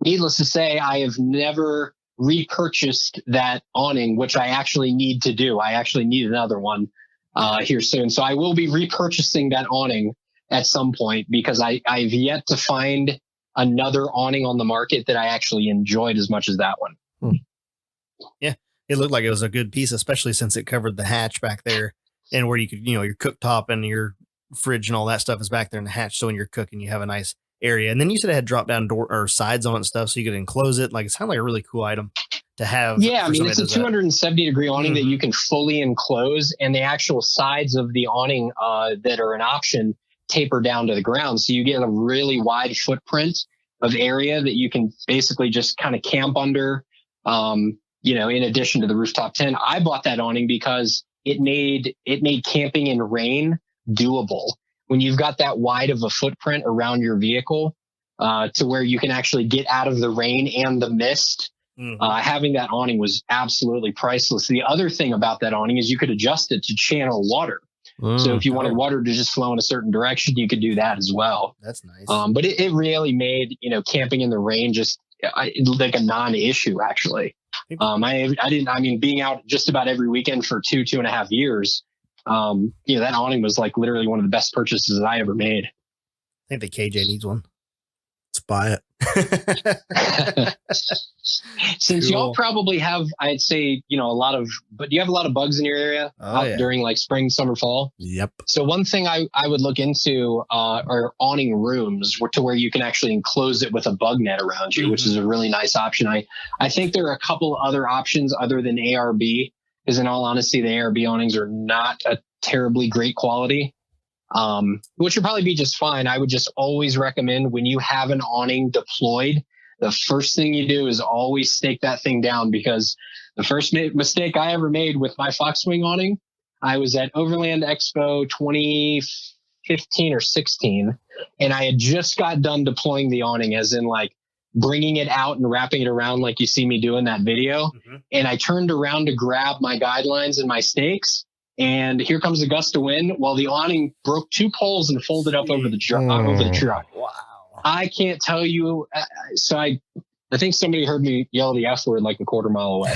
needless to say, I have never repurchased that awning, which I actually need to do. I actually need another one here soon. So I will be repurchasing that awning at some point because I've yet to find another awning on the market that I actually enjoyed as much as that one. Yeah, it looked like it was a good piece, especially since it covered the hatch back there and where you could, your cooktop and your fridge and all that stuff is back there in the hatch. So when you're cooking, you have a nice area. And then you said it had drop down door or sides on it and stuff, so you could enclose it. Like, it sounded like a really cool item to have. Yeah, I mean, it's a 270-degree awning that you can fully enclose, and the actual sides of the awning that are an option taper down to the ground. So you get a really wide footprint of area that you can basically just kind of camp under, in addition to the rooftop tent. I bought that awning because it made camping in rain doable. When you've got that wide of a footprint around your vehicle, to where you can actually get out of the rain and the mist, having that awning was absolutely priceless. The other thing about that awning is you could adjust it to channel water. So if you wanted water to just flow in a certain direction, you could do that as well. That's nice. But it really made, camping in the rain just like a non-issue, actually. Being out just about every weekend for 2.5 years, that awning was like literally one of the best purchases that I ever made. I think the KJ needs one. Let's buy it. Since y'all probably have, I'd say, do you have a lot of bugs in your area during like spring, summer, fall? Yep. So one thing I would look into are awning rooms to where you can actually enclose it with a bug net around you, which is a really nice option. I think there are a couple other options other than ARB, because in all honesty, the ARB awnings are not a terribly great quality. Which would probably be just fine. I would just always recommend when you have an awning deployed, the first thing you do is always stake that thing down, because the first mistake I ever made with my Foxwing awning, I was at Overland Expo 2015, 15 or 16, and I had just got done deploying the awning, as in like bringing it out and wrapping it around like you see me do in that video. Mm-hmm. And I turned around to grab my guidelines and my stakes, and here comes a gust of wind while the awning broke 2 poles and folded up over the truck. Wow. I can't tell you. So I think somebody heard me yell the F word like a quarter mile away.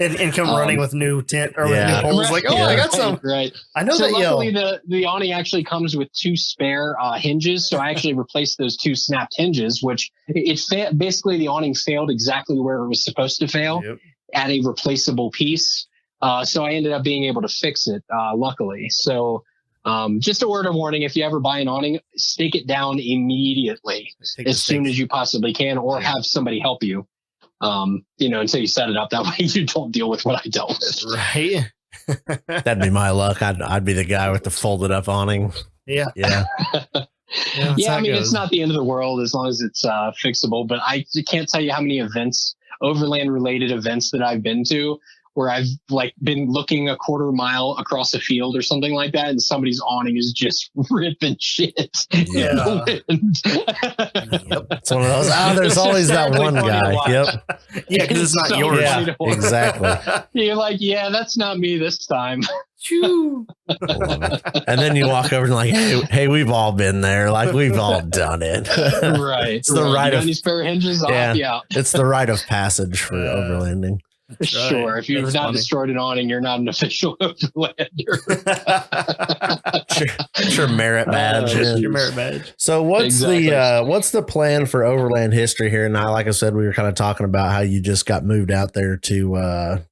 and come running with new tent or with new poles. Like, oh, I got some. Right. I know so that luckily the awning actually comes with 2 spare hinges. So I actually replaced those 2 snapped hinges, which basically the awning failed exactly where it was supposed to fail at a replaceable piece. So I ended up being able to fix it, luckily. So just a word of warning, if you ever buy an awning, stake it down immediately as soon as you possibly can, or have somebody help you, until you set it up. That way you don't deal with what I dealt with. Right. That'd be my luck. I'd be the guy with the folded up awning. Yeah. Yeah. I mean, it's not the end of the world as long as it's fixable, but I can't tell you how many events, Overland related events that I've been to, where I've like been looking a quarter mile across a field or something like that, and somebody's awning is just ripping shit. Yeah. It's one of those. There's always that one guy. Yep. Yeah, because it's not yours. Yeah, exactly. You're like, yeah, that's not me this time. And then you walk over and like, hey, we've all been there. Like, we've all done it. Right. It's the rite of any spare hinges off. Yeah. It's the rite of passage for overlanding. Sure. If you've not destroyed an awning, you're not an official overlander. Sure, merit badge. Your merit badge. So what's the plan for Overland History here? And like I said, we were kind of talking about how you just got moved out there to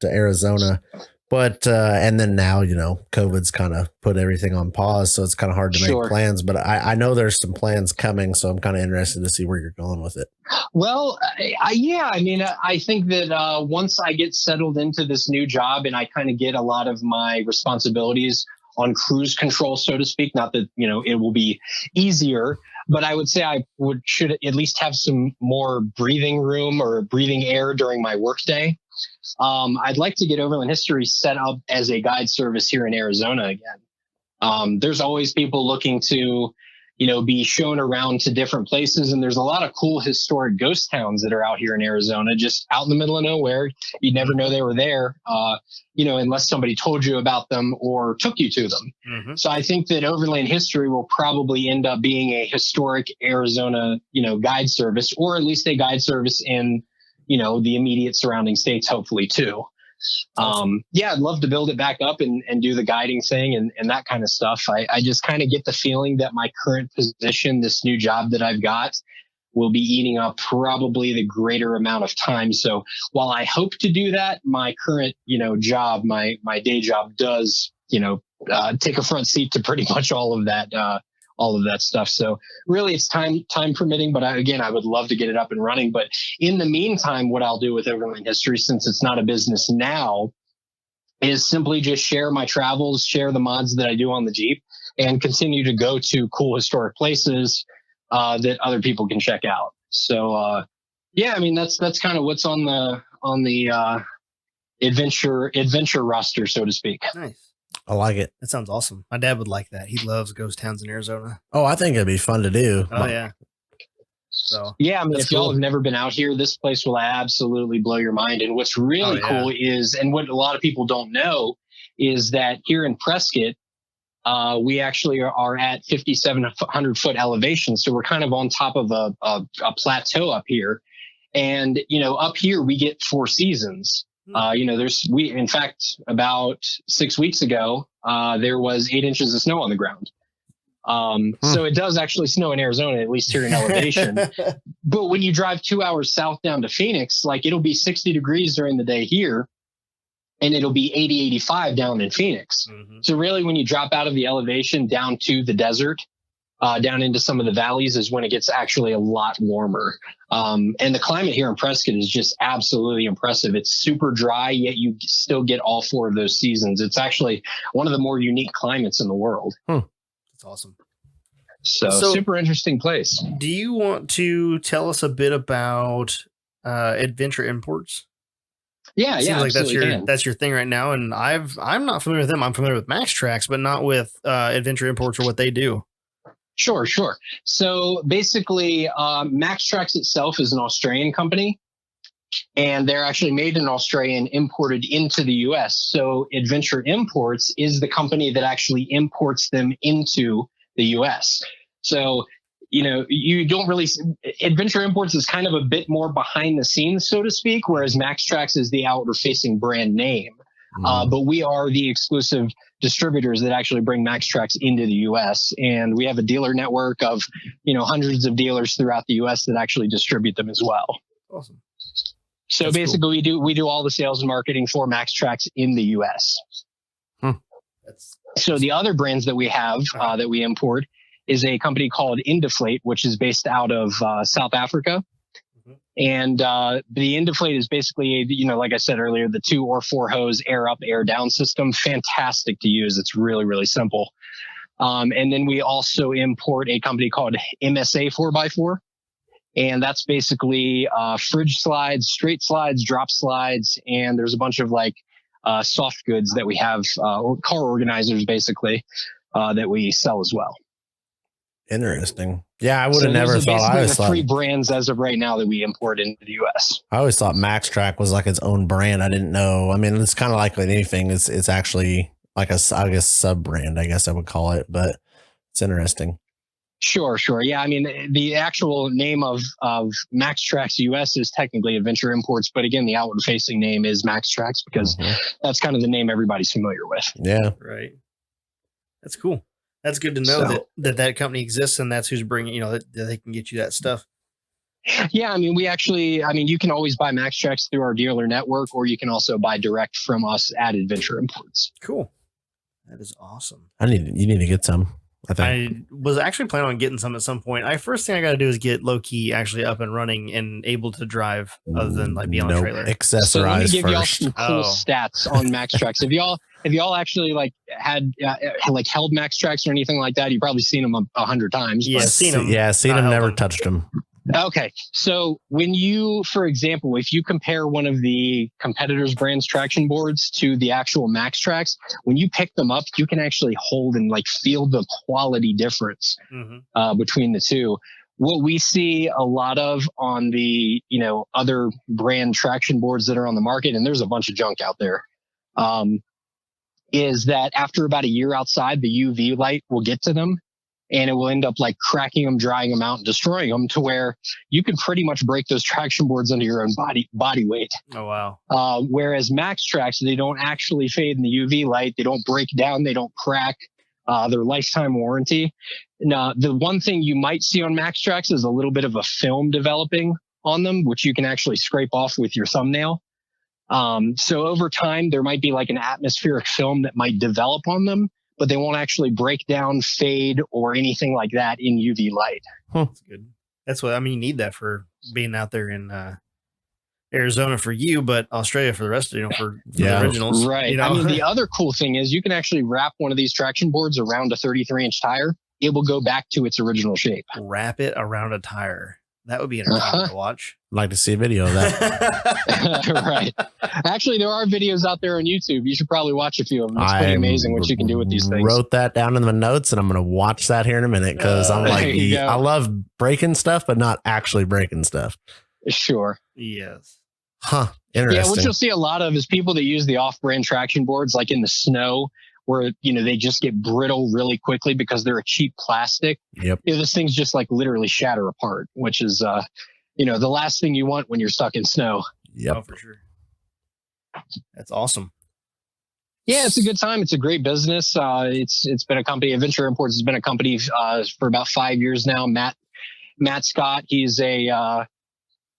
Arizona. But and then now, COVID's kind of put everything on pause. So it's kind of hard to make plans. But I know there's some plans coming. So I'm kind of interested to see where you're going with it. Well, I think that once I get settled into this new job and I kind of get a lot of my responsibilities on cruise control, so to speak, not that, it will be easier, but I would say I should at least have some more breathing room or breathing air during my workday. I'd like to get Overland History set up as a guide service here in Arizona again. There's always people looking to, be shown around to different places. And there's a lot of cool historic ghost towns that are out here in Arizona, just out in the middle of nowhere. You'd never know they were there, unless somebody told you about them or took you to them. Mm-hmm. So I think that Overland History will probably end up being a historic Arizona, guide service, or at least a guide service in the immediate surrounding states, hopefully too. I'd love to build it back up and do the guiding thing and that kind of stuff. I just kind of get the feeling that my current position, this new job that I've got, will be eating up probably the greater amount of time. So while I hope to do that, my current, job, my day job does, take a front seat to pretty much all of that stuff. So really it's time permitting, but I would love to get it up and running. But in the meantime, what I'll do with Overland History, since it's not a business now, is simply just share my travels, share the mods that I do on the Jeep, and continue to go to cool historic places that other people can check out. So that's kind of what's on the adventure roster, so to speak. Nice. I like it. That sounds awesome. My dad would like that. He loves ghost towns in Arizona. Oh, I think it'd be fun to do. Oh, yeah. So if y'all have never been out here, this place will absolutely blow your mind. And what's really cool is, and what a lot of people don't know, is that here in Prescott, we actually are at 5,700 foot elevation. So we're kind of on top of a plateau up here. And, up here we get 4 seasons. In fact, about 6 weeks ago, there was 8 inches of snow on the ground. So it does actually snow in Arizona, at least here in elevation. But when you drive 2 hours south down to Phoenix, like it'll be 60 degrees during the day here, and it'll be 80, 85 down in Phoenix. Mm-hmm. So really, when you drop out of the elevation down to the desert, down into some of the valleys, is when it gets actually a lot warmer. And the climate here in Prescott is just absolutely impressive. It's super dry, yet you still get all 4 of those seasons. It's actually one of the more unique climates in the world. That's awesome. So super interesting place. Do you want to tell us a bit about Adventure Imports? Yeah, Seems yeah, like absolutely that's your thing right now. And I'm not familiar with them. I'm familiar with Max Tracks, but not with Adventure Imports or what they do. Sure. So basically, Max Tracks itself is an Australian company, and they're actually made in Australia and imported into the US. So Adventure Imports is the company that actually imports them into the US. So, you don't really, Adventure Imports is kind of a bit more behind the scenes, so to speak, whereas Max Tracks is the outward facing brand name. But we are the exclusive distributors that actually bring Max Tracks into the US. And we have a dealer network of, hundreds of dealers throughout the US that actually distribute them as well. Awesome. So That's basically cool. we do all the sales and marketing for Max Tracks in the US. So the other brands that we have that we import is a company called Indiflate, which is based out of South Africa. And the Indiflate is basically, like I said earlier, the 2 or 4 hose air up, air down system. Fantastic to use. It's really, really simple. And then we also import a company called MSA 4x4. And that's basically fridge slides, straight slides, drop slides. And there's a bunch of soft goods that we have, or car organizers basically, that we sell as well. Interesting. Yeah, I would have never thought. I always thought 3 brands as of right now that we import into the US. I always thought Max Track was like its own brand. I didn't know. I mean, it's kind of like with anything. It's actually like a, I guess, sub brand, I guess I would call it, but it's interesting. Sure. Yeah. I mean, the actual name of Max Tracks US is technically Adventure Imports, but again, the outward facing name is Max Tracks because that's kind of the name everybody's familiar with. Yeah. Right. That's cool. That's good to know that company exists and that's who's bringing, that they can get you that stuff. Yeah. I mean, you can always buy Max Tracks through our dealer network, or you can also buy direct from us at Adventure Imports. Cool. That is awesome. You need to get some. I was actually planning on getting some at some point. First thing I got to do is get low key actually up and running and able to drive other than be on a trailer. Accessorize so let me give first. y'all some cool stats on Max Tracks. If y'all actually had held Max Tracks or anything like that, you've probably seen them 100 times. Yeah, seen them. Yeah, seen them. Never touched them. Okay. So when you, for example, if you compare one of the competitors' brands traction boards to the actual Max Tracks, when you pick them up, you can actually hold and feel the quality difference between the two. What we see a lot of on the, other brand traction boards that are on the market, and there's a bunch of junk out there, is that after about a year outside, the UV light will get to them. And it will end up cracking them, drying them out, and destroying them to where you can pretty much break those traction boards under your own body weight. Oh, wow. Whereas Max Tracks, they don't actually fade in the UV light. They don't break down. They don't crack. They're lifetime warranty. Now, the one thing you might see on Max Tracks is a little bit of a film developing on them, which you can actually scrape off with your thumbnail. So over time, there might be an atmospheric film that might develop on them, but they won't actually break down, fade, or anything like that in UV light. That's good. That's what you need that for being out there in Arizona for you, but Australia for the rest of for the originals. Right. The other cool thing is you can actually wrap one of these traction boards around a 33-inch tire. It will go back to its original shape. Wrap it around a tire. That would be entertaining to watch. I'd like to see a video of that. Right. Actually, there are videos out there on YouTube. You should probably watch a few of them. It's pretty amazing what you can do with these things. Wrote that down in the notes, and I'm going to watch that here in a minute because I'm I love breaking stuff, but not actually breaking stuff. Sure. Yes. Huh. Interesting. Yeah, what you'll see a lot of is people that use the off-brand traction boards, like in the snow, where they just get brittle really quickly because they're a cheap plastic. Yep. Those things just literally shatter apart, which is the last thing you want when you're stuck in snow. Yep. Oh, for sure. That's awesome. Yeah, it's a good time. It's a great business. It's been a company. Adventure Imports has been a company for about 5 years now. Matt Scott, he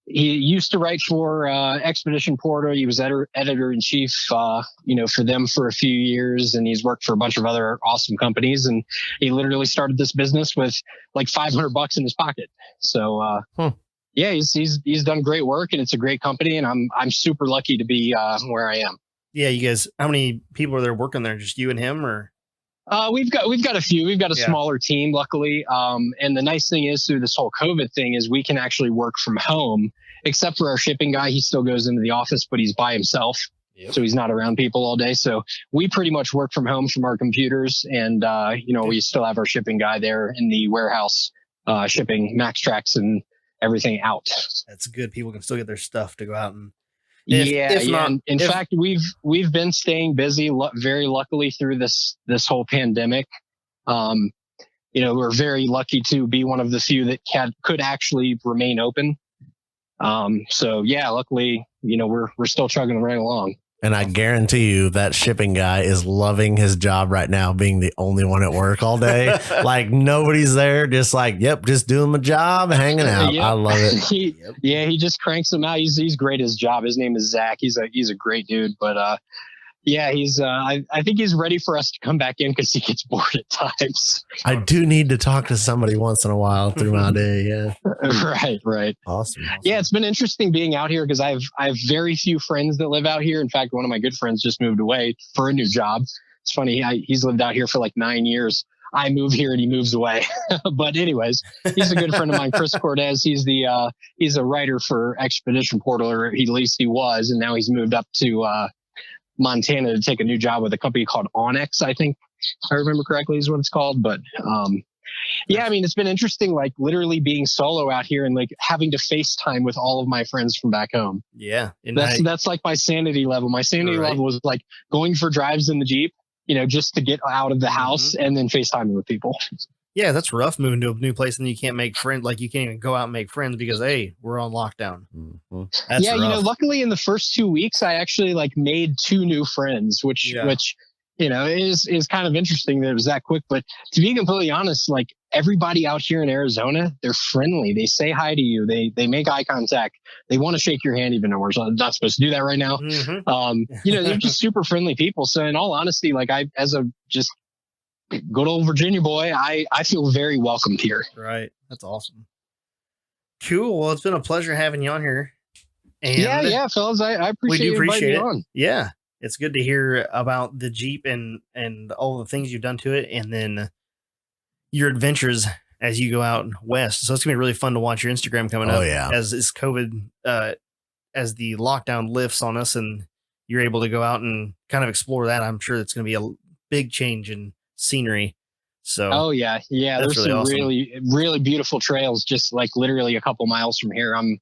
used to write for Expedition Porter. He was editor in chief, for them for a few years, and he's worked for a bunch of other awesome companies. And he literally started this business with $500 in his pocket. So, yeah, he's done great work, and it's a great company. And I'm super lucky to be where I am. Yeah, you guys. How many people are there working there? Just you and him, or? We've got a few. We've got a smaller team, luckily. And the nice thing is through this whole COVID thing is we can actually work from home, except for our shipping guy. He still goes into the office, but he's by himself. Yep. So he's not around people all day. So we pretty much work from home from our computers. And, we still have our shipping guy there in the warehouse, shipping Max Tracks and everything out. That's good. People can still get their stuff to go out and. In fact, we've been staying busy, very luckily through this whole pandemic. We're very lucky to be one of the few that could actually remain open. Luckily, we're still chugging right along. And I guarantee you that shipping guy is loving his job right now, being the only one at work all day. Like nobody's there, just like, yep, just doing my job, hanging out. Yep. I love it. He just cranks them out. He's great at his job. His name is Zach. He's a great dude. But he's I think he's ready for us to come back in because he gets bored at times. I do need to talk to somebody once in a while through my day. Yeah. Right. Awesome. Yeah, it's been interesting being out here because I have very few friends that live out here. In fact, one of my good friends just moved away for a new job. It's funny. He's lived out here for like 9 years. I move here and he moves away. But anyways, he's a good friend of mine, Chris Cortez. He's a writer for Expedition Portal, or at least he was, and now he's moved up to Montana to take a new job with a company called Onyx, I think, if I remember correctly is what it's called. But it's been interesting, like literally being solo out here and like having to FaceTime with all of my friends from back home. Yeah. That's like my sanity level. My sanity level was like going for drives in the Jeep, just to get out of the house and then FaceTiming with people. Yeah, that's rough moving to a new place and you can't make friends. Like you can't even go out and make friends because, hey, we're on lockdown. Mm-hmm. That's rough. Luckily in the first 2 weeks, I actually like made 2 new friends, which is kind of interesting that it was that quick. But to be completely honest, like everybody out here in Arizona, they're friendly. They say hi to you. They make eye contact. They want to shake your hand, even though we're not supposed to do that right now. Mm-hmm. They're just super friendly people. So in all honesty, like as a just good old Virginia boy, I feel very welcomed here. Right. That's awesome. Cool. Well, it's been a pleasure having you on here. And yeah, fellas, I appreciate you inviting me on. Yeah. It's good to hear about the Jeep and all the things you've done to it, and then your adventures as you go out west. So it's gonna be really fun to watch your Instagram coming up. As COVID, as the lockdown lifts on us, and you're able to go out and kind of explore that. I'm sure it's gonna be a big change in scenery. So there's really some awesome. really beautiful trails just like literally a couple miles from here. I'm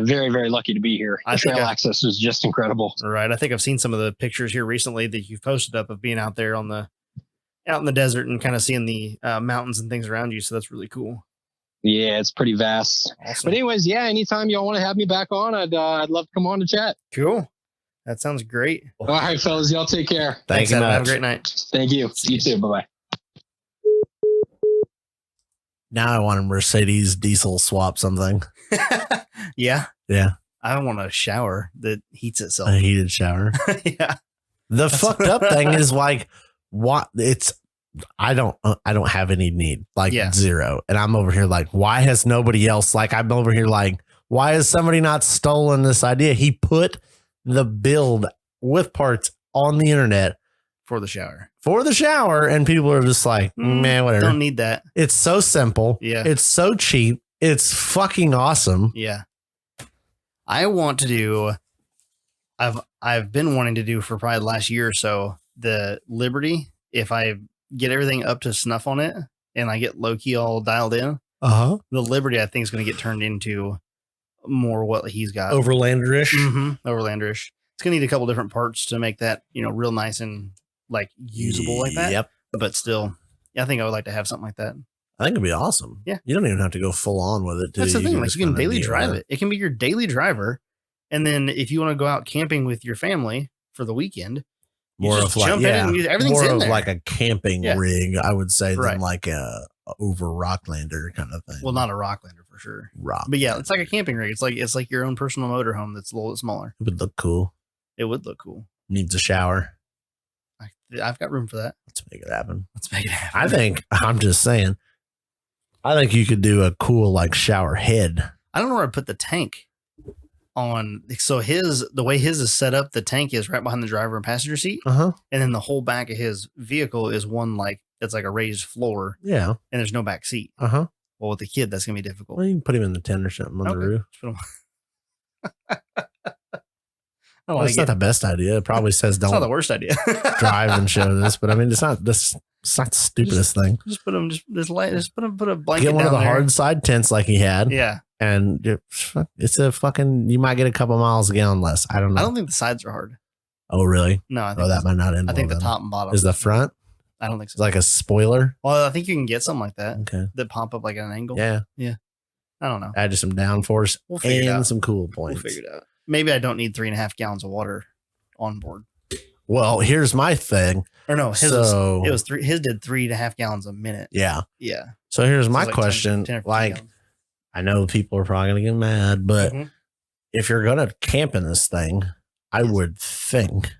very, very lucky to be here. The trail access is just incredible. Right. I think I've seen some of the pictures here recently that you've posted up of being out there out in the desert and kind of seeing the mountains and things around you. So that's really cool. Yeah, it's pretty vast. Awesome. But anyways, anytime y'all want to have me back on, I'd love to come on to chat. Cool. That sounds great. All right, fellas, y'all take care. Thanks, Adam. Have a great night. Thank you. You too. Bye-bye. Now I want a Mercedes diesel swap something. Yeah. Yeah. I want a shower that heats itself. A heated shower. Yeah. The fucked up thing is like, what I don't have any need, like zero. And I'm over here like, why has nobody else, like, I'm over here like, why has somebody not stolen this idea? He put the build with parts on the internet for the shower, and people are just like, man, whatever. Don't need that. It's so simple. Yeah. It's so cheap. It's fucking awesome. Yeah. I want to do, I've been wanting to do for probably the last year or so, the Liberty. If I get everything up to snuff on it and I get low key all dialed in, the Liberty I think is going to get turned into more what he's got. Overlanderish. Overlanderish. It's going to need a couple different parts to make that, real nice and like usable like that. Yep. But still, I think I would like to have something like that. I think it'd be awesome. Yeah. You don't even have to go full on with it. That's the thing. Like you can daily drive it. It can be your daily driver. And then if you want to go out camping with your family for the weekend, more of like, everything's more in of there. like a camping rig, I would say, than like a over Rocklander kind of thing. Well, not a Rocklander for sure. But yeah, it's like a camping rig. It's like your own personal motorhome that's a little bit smaller. It would look cool. It would look cool. Needs a shower. I've got room for that. Let's make it happen. I'm just saying, I think you could do a cool like shower head. I don't know where I put the tank. the way his is set up, the tank is right behind the driver and passenger seat, and then the whole back of his vehicle is one it's like a raised floor, yeah, and there's no back seat. Well, with the kid, that's gonna be difficult. Well, you can put him in the tent or something on the roof. It's not the best idea. It probably says don't. It's not the worst idea. Drive and show this, but I mean, it's not the stupidest thing. Just put him, put a blanket. Get one of the hard side tents like he had. Yeah, and it's a fucking. You might get a couple miles a gallon less. I don't know. I don't think the sides are hard. Oh really? No, I think that might not end. I think the top and bottom is the front. I don't think so. It's like a spoiler. Well, I think you can get something like that. Okay. That pop up like at an angle. Yeah. I don't know. Add some downforce and some cool points. We'll figure it out. Maybe I don't need 3.5 gallons of water on board. Well, here's my thing. Or no, his did 3.5 gallons a minute. Yeah. Yeah. So here's my question. 10 I know people are probably gonna get mad, but if you're gonna camp in this thing, I would think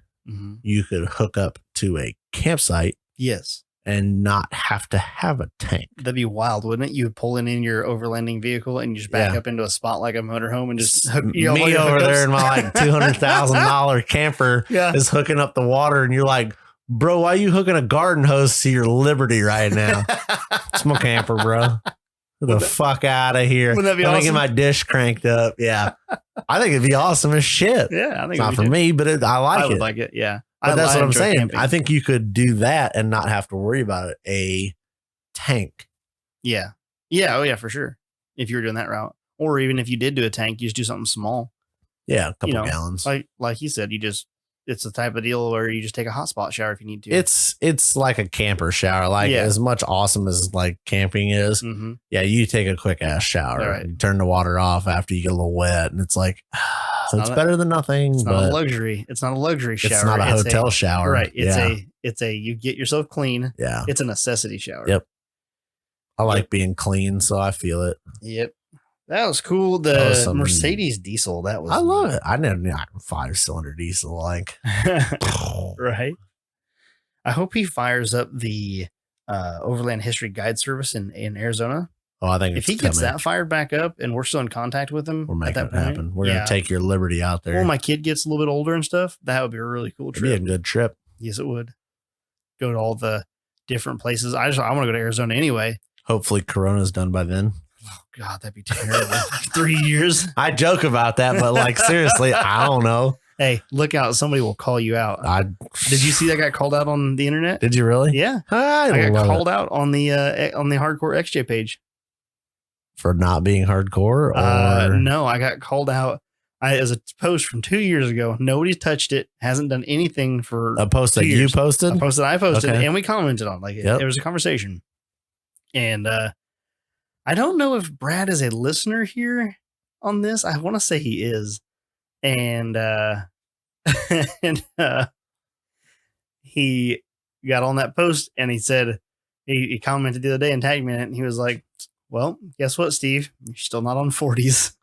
you could hook up to a campsite. Yes. And not have to have a tank. That'd be wild, wouldn't it? You would pull in your overlanding vehicle and you just back up into a spot like a motorhome and just hook me over there in my like $200,000 camper is hooking up the water, and you're like, bro, why are you hooking a garden hose to your Liberty right now? It's my camper, bro. Get the fuck out of here. Wouldn't that be awesome? Get my dish cranked up. Yeah. I think it'd be awesome as shit. Yeah, I think it's not for me, but I like it. I would like it, yeah. But that's what I'm saying. Camping. I think you could do that and not have to worry about it. A tank. Yeah. Yeah. Oh, yeah, for sure. If you were doing that route. Or even if you did do a tank, you just do something small. Yeah. A couple gallons. Like you said, it's the type of deal where you just take a hot spot shower if you need to. It's like a camper shower. Like as much awesome as like camping is. Yeah. You take a quick ass shower. Right. You turn the water off after you get a little wet. And it's like, so it's better than nothing. It's not a luxury. It's not a luxury shower. It's not a hotel shower. Right. It's you get yourself clean. Yeah. It's a necessity shower. Yep. I like being clean, so I feel it. Yep. That was cool. The Mercedes diesel. That was. I love it. I never knew 5-cylinder diesel. Like. Right. I hope he fires up the Overland History Guide Service in Arizona. Oh, I think if he gets that fired back up and we're still in contact with him, we're making it happen. We're going to take your Liberty out there. Well, my kid gets a little bit older and stuff. That would be a really cool trip. It'd be a good trip. Yes, it would. Go to all the different places. I want to go to Arizona anyway. Hopefully Corona's done by then. Oh God, that'd be terrible. 3 years. I joke about that, but like seriously, I don't know. Hey, look out. Somebody will call you out. Did you see that got called out on the internet? Did you really? Yeah. I got called out on the Hardcore XJ page. For not being hardcore? Or? No, I got called out. As a post from 2 years ago. Nobody's touched it. Hasn't done anything for a post that you posted? A post that I posted, and we commented on. Like it was a conversation. And I don't know if Brad is a listener here on this. I want to say he is. And he got on that post and he said, he commented the other day and tagged me in it. And he was like, well, guess what, Steve? You're still not on 40s.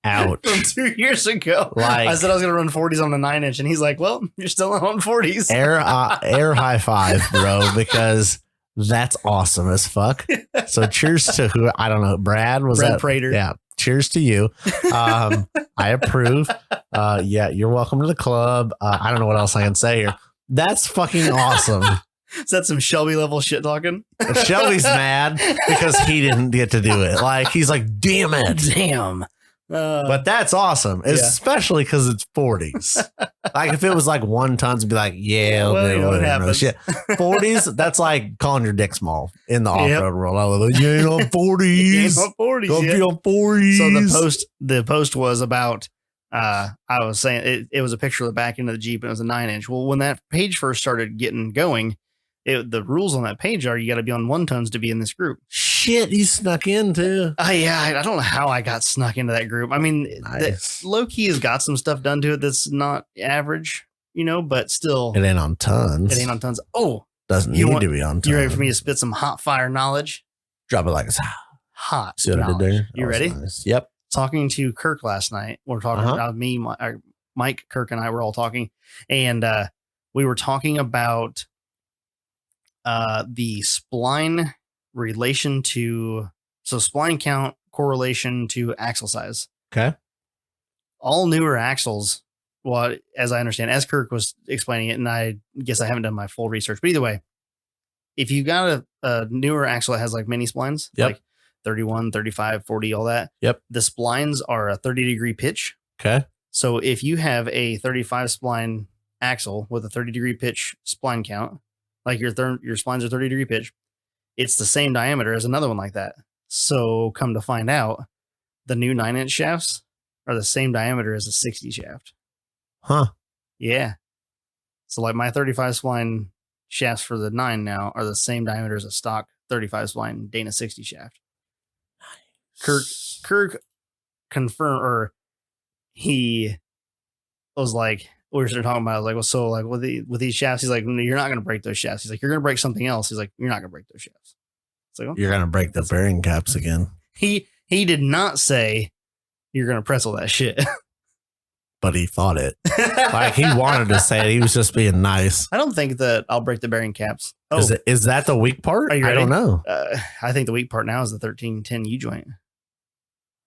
Ouch. From 2 years ago. Like, I said I was going to run 40s on the 9-inch. And he's like, well, you're still not on 40s. Air high five, bro, because that's awesome as fuck. So cheers to who, I don't know, Brad Prater. Yeah. Cheers to you. I approve. Yeah, you're welcome to the club. I don't know what else I can say here. That's fucking awesome. Is that some Shelby level shit talking? Shelby's mad because he didn't get to do it. Like, he's like, damn it. Damn. But that's awesome, especially because it's 40s. Like, if it was like 1 tons, it'd be like, yeah, whatever. No shit. 40s, that's like calling your dick small in the off-road world. I love it. You ain't on 40s. You ain't on 40s. Go be on 40s. So the post was about, I was saying, it was a picture of the back end of the Jeep and it was a 9-inch. Well, when that page first started getting going, the rules on that page are you got to be on 1 tons to be in this group. Shit, you snuck in too. Yeah, I don't know how I got snuck into that group. I mean, low key has got some stuff done to it that's not average, but still. It ain't on tons. It ain't on tons. Oh. Doesn't need to be on tons. You ready for me to spit some hot fire knowledge? Drop it like it's hot. See what I did there? You ready? Nice. Yep. Talking to Kirk last night. We're talking about me, Mike, Kirk, and I were all talking. And we were talking about the spline relation to spline count correlation to axle size. Okay. All newer axles, well, as I understand, as Kirk was explaining it, and I guess I haven't done my full research, but either way, if you got a newer axle that has like mini splines, like 31, 35, 40, all that, the splines are a 30-degree pitch. Okay. So if you have a 35 spline axle with a 30-degree pitch spline count, like your splines are 30-degree pitch, it's the same diameter as another one like that. So come to find out, the new 9-inch shafts are the same diameter as a 60 shaft. Huh. Yeah. So like my 35 spline shafts for the 9 now are the same diameter as a stock 35 spline Dana 60 shaft. Kirk confirmed, or he was like, we were talking about, I was like, well, so like with these shafts, he's like, no, you're not going to break those shafts. He's like, you're going to break something else. He's like, you're not going to break those shafts. It's like, you're going to break the bearing caps again. He did not say you're going to pretzel that shit. But he thought it. Like he wanted to say it. He was just being nice. I don't think that I'll break the bearing caps. Oh, is that the weak part? Are you ready? I don't know. I think the weak part now is the 1310 U joint,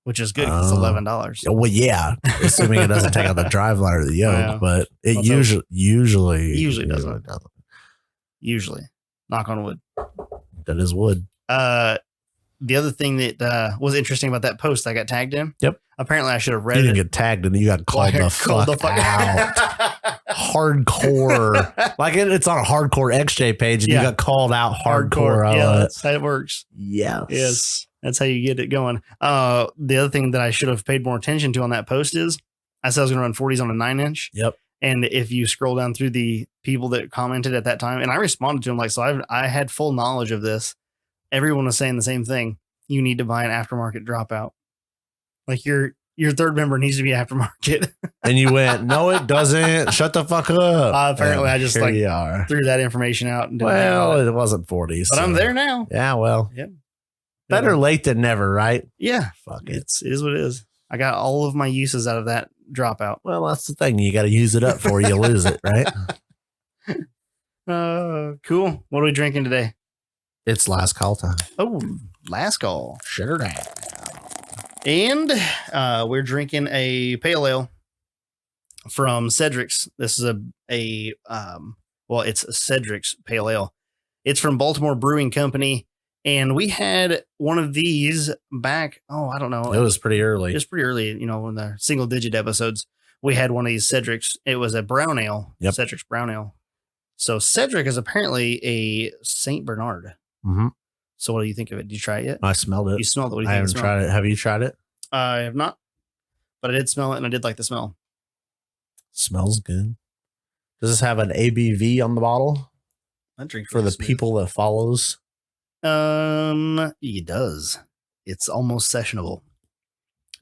which is good. It's $11. Well, yeah, assuming it doesn't take out the driveline or the yoke, but it usually doesn't. Usually, knock on wood. That is wood. The other thing that was interesting about that post I got tagged in. Yep. Apparently, I should have read it. You didn't get tagged and you got called the fuck out. Hardcore. Like it's on a hardcore XJ page and you got called out hardcore. Yeah, that's how it works. Yes. That's how you get it going. The other thing that I should have paid more attention to on that post is I said I was going to run 40s on a 9-inch. Yep. And if you scroll down through the people that commented at that time, and I responded to them like, so I had full knowledge of this. Everyone was saying the same thing. You need to buy an aftermarket dropout. Like your third member needs to be aftermarket. And you went, no, it doesn't. Shut the fuck up. Apparently, I just threw that information out. And it wasn't 40. But I'm there now. Yeah, well. Yep. Better late than never, right? Yeah. Fuck it. It is what it is. I got all of my uses out of that dropout. Well, that's the thing. You got to use it up before you lose it, right? Cool. What are we drinking today? It's last call time. Oh, last call. Sure. And we're drinking a pale ale from Cedric's. This is it's Cedric's pale ale. It's from Baltimore Brewing Company. And we had one of these back, I don't know. It was pretty early. It was pretty early, in the single digit episodes. We had one of these Cedric's. It was a brown ale. Yep. Cedric's brown ale. So Cedric is apparently a St. Bernard. Mm-hmm. So what do you think of it? Did you try it yet? I smelled it. You smelled it. What do you think? I haven't tried it. Have you tried it? I have not, but I did smell it and I did like the smell. Smells good. Does this have an ABV on the bottle? I drink for the people that follows. It does. It's almost sessionable.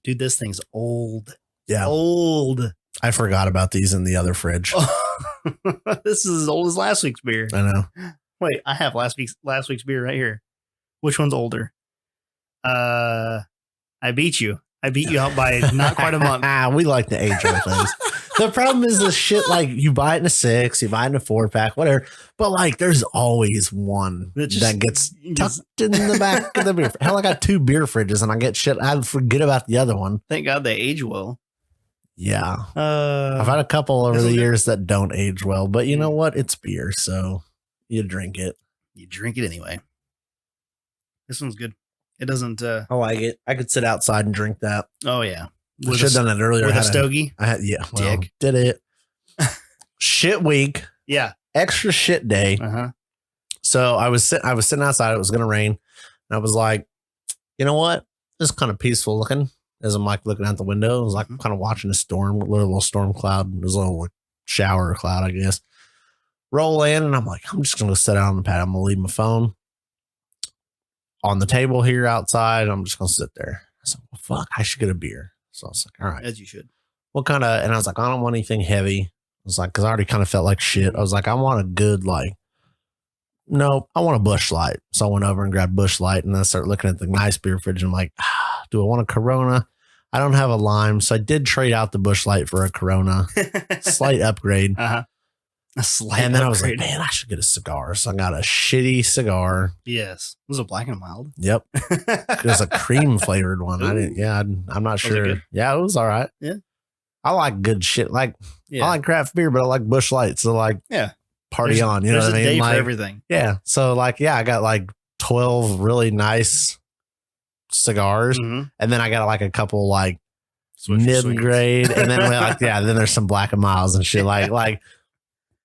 Dude, this thing's old. Yeah. Old. I forgot about these in the other fridge. This is as old as last week's beer. I know. Wait, I have last week's beer right here. Which one's older? I beat you. I beat you out by not quite a month. We like to age our things. The problem is this shit, like you buy it in a 6, you buy it in a 4-pack, whatever. But like there's always one that gets tucked in the back of the beer. Hell, I got 2 beer fridges and I get shit. I forget about the other one. Thank God they age well. Yeah. I've had a couple over the years that don't age well, but you know what? It's beer, so you drink it. You drink it anyway. This one's good. It doesn't. I like it. I could sit outside and drink that. Oh yeah. I should have done it earlier. With a stogie. Did it. Shit week. Yeah. Extra shit day. Uh-huh. So I was sitting outside. It was gonna rain, and I was like, you know what? This is kind of peaceful looking. As I'm like looking out the window, I was like kind of watching a storm, a little storm cloud. There's a little like shower cloud, I guess. Roll in, and I'm like, I'm just gonna sit out on the pad. I'm gonna leave my phone on the table here outside. I'm just gonna sit there. I said, well, fuck, I should get a beer. So I was like, all right. As you should. What kind of, and I was like, I don't want anything heavy. I was like, because I already kind of felt like shit. I was like, I want a good, I want a Busch Light. So I went over and grabbed Busch Light, and then I started looking at the nice beer fridge. And I'm like, do I want a Corona? I don't have a lime. So I did trade out the Busch Light for a Corona. Slight upgrade. Uh-huh. A slight And then I was like, upgrade. man, I should get a cigar. So I got a shitty cigar. Yes. It was a black and mild. Yep. It was a cream flavored one. I'm not sure. good? Yeah, it was all right. Yeah. I like good shit. Like, Yeah. I like craft beer, but I like Busch Light. So, like, party on. You know there's what I a mean? day Like, for everything. yeah. So, like, I got like 12 really nice cigars. Mhm. And then I got like a couple like Switch mid grade. And then then there's some Black and Miles and shit. Like,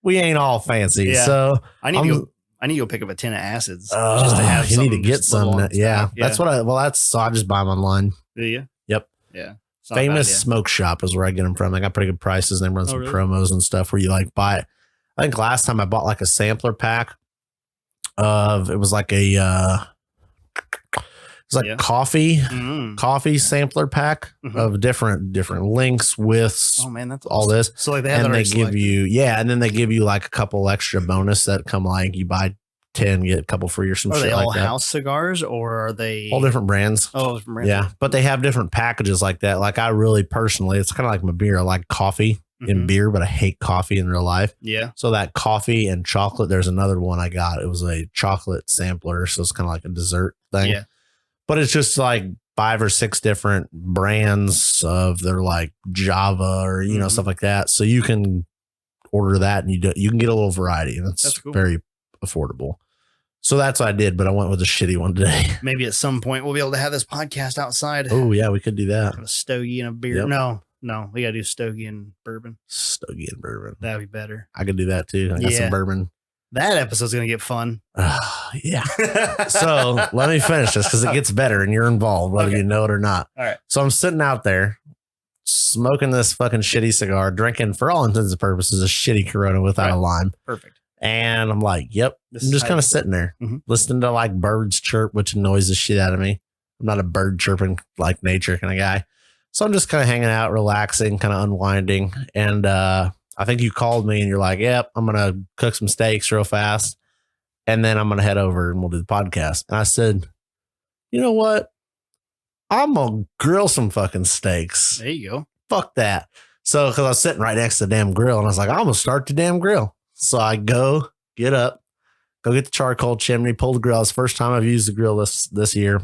we ain't all fancy. Yeah. So, I need to go pick up a tin of acids just to oh, have you need to something get just little some. on Yeah. stock. That's what so I just buy them online. Do you? Yep. Yeah. It's not a bad Famous idea. Smoke Shop is where I get them from. They got pretty good prices. And they run some really? promos and stuff where you like buy it. I think last time I bought like a sampler pack of, it was like coffee Mhm. coffee sampler pack Mhm. of different links with Oh man, that's all awesome. this. So like they have And that they already give selected. and then they give you like a couple extra bonus that come like you buy 10, get a couple free or some Are shit they all like that. house cigars or are they All different brands. Oh, from brands. Yeah, but they have different packages like that. Like I really personally, it's kind of like my beer. I like coffee in Mhm. beer, but I hate coffee in real life. Yeah. So that coffee and chocolate, there's another one I got. It was a chocolate sampler. So it's kind of like a dessert thing. Yeah. But it's just like 5 or 6 different brands of their like Java or, Mhm. stuff like that. So you can order that and you can get a little variety and it's That's cool. very affordable. So that's what I did, but I went with a shitty one today. Maybe at some point we'll be able to have this podcast outside. Oh yeah, we could do that. Have a stogie and a beer. Yep. No, we gotta do stogie and bourbon. Stogie and bourbon. That'd be better. I could do that too. I got Yeah. some bourbon. That episode's gonna get fun. Yeah. So let me finish this because it gets better and you're involved, whether Okay. you know it or not. All right. So I'm sitting out there smoking this fucking shitty cigar, drinking for all intents and purposes a shitty Corona without a lime. Perfect. And I'm like, yep. This I'm is just how kind of you- sitting there Mhm. listening to like birds chirp, which annoys the shit out of me. I'm not a bird chirping like nature kind of guy. So I'm just kind of hanging out, relaxing, kind of unwinding. And I think you called me and you're like, yep, I'm going to cook some steaks real fast. And then I'm going to head over and we'll do the podcast. And I said, you know what? I'm going to grill some fucking steaks. There you go. Fuck that. So, because I was sitting right next to the damn grill and I was like, I'm going to start the damn grill. So I get up, go get the charcoal chimney, pull the grill. It's the first time I've used the grill this year.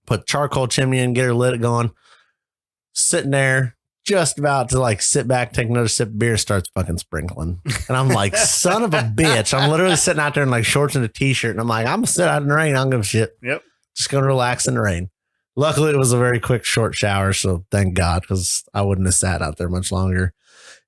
Put charcoal chimney in, get her lit going. Sitting there, just about to like sit back, take another sip of beer, starts fucking sprinkling. And I'm like, son of a bitch. I'm literally sitting out there in like shorts and a t-shirt. And I'm like, I'm going to sit out in the rain. I don't give a shit. Yep. Just going to relax in the rain. Luckily, it was a very quick, short shower. So thank God, because I wouldn't have sat out there much longer.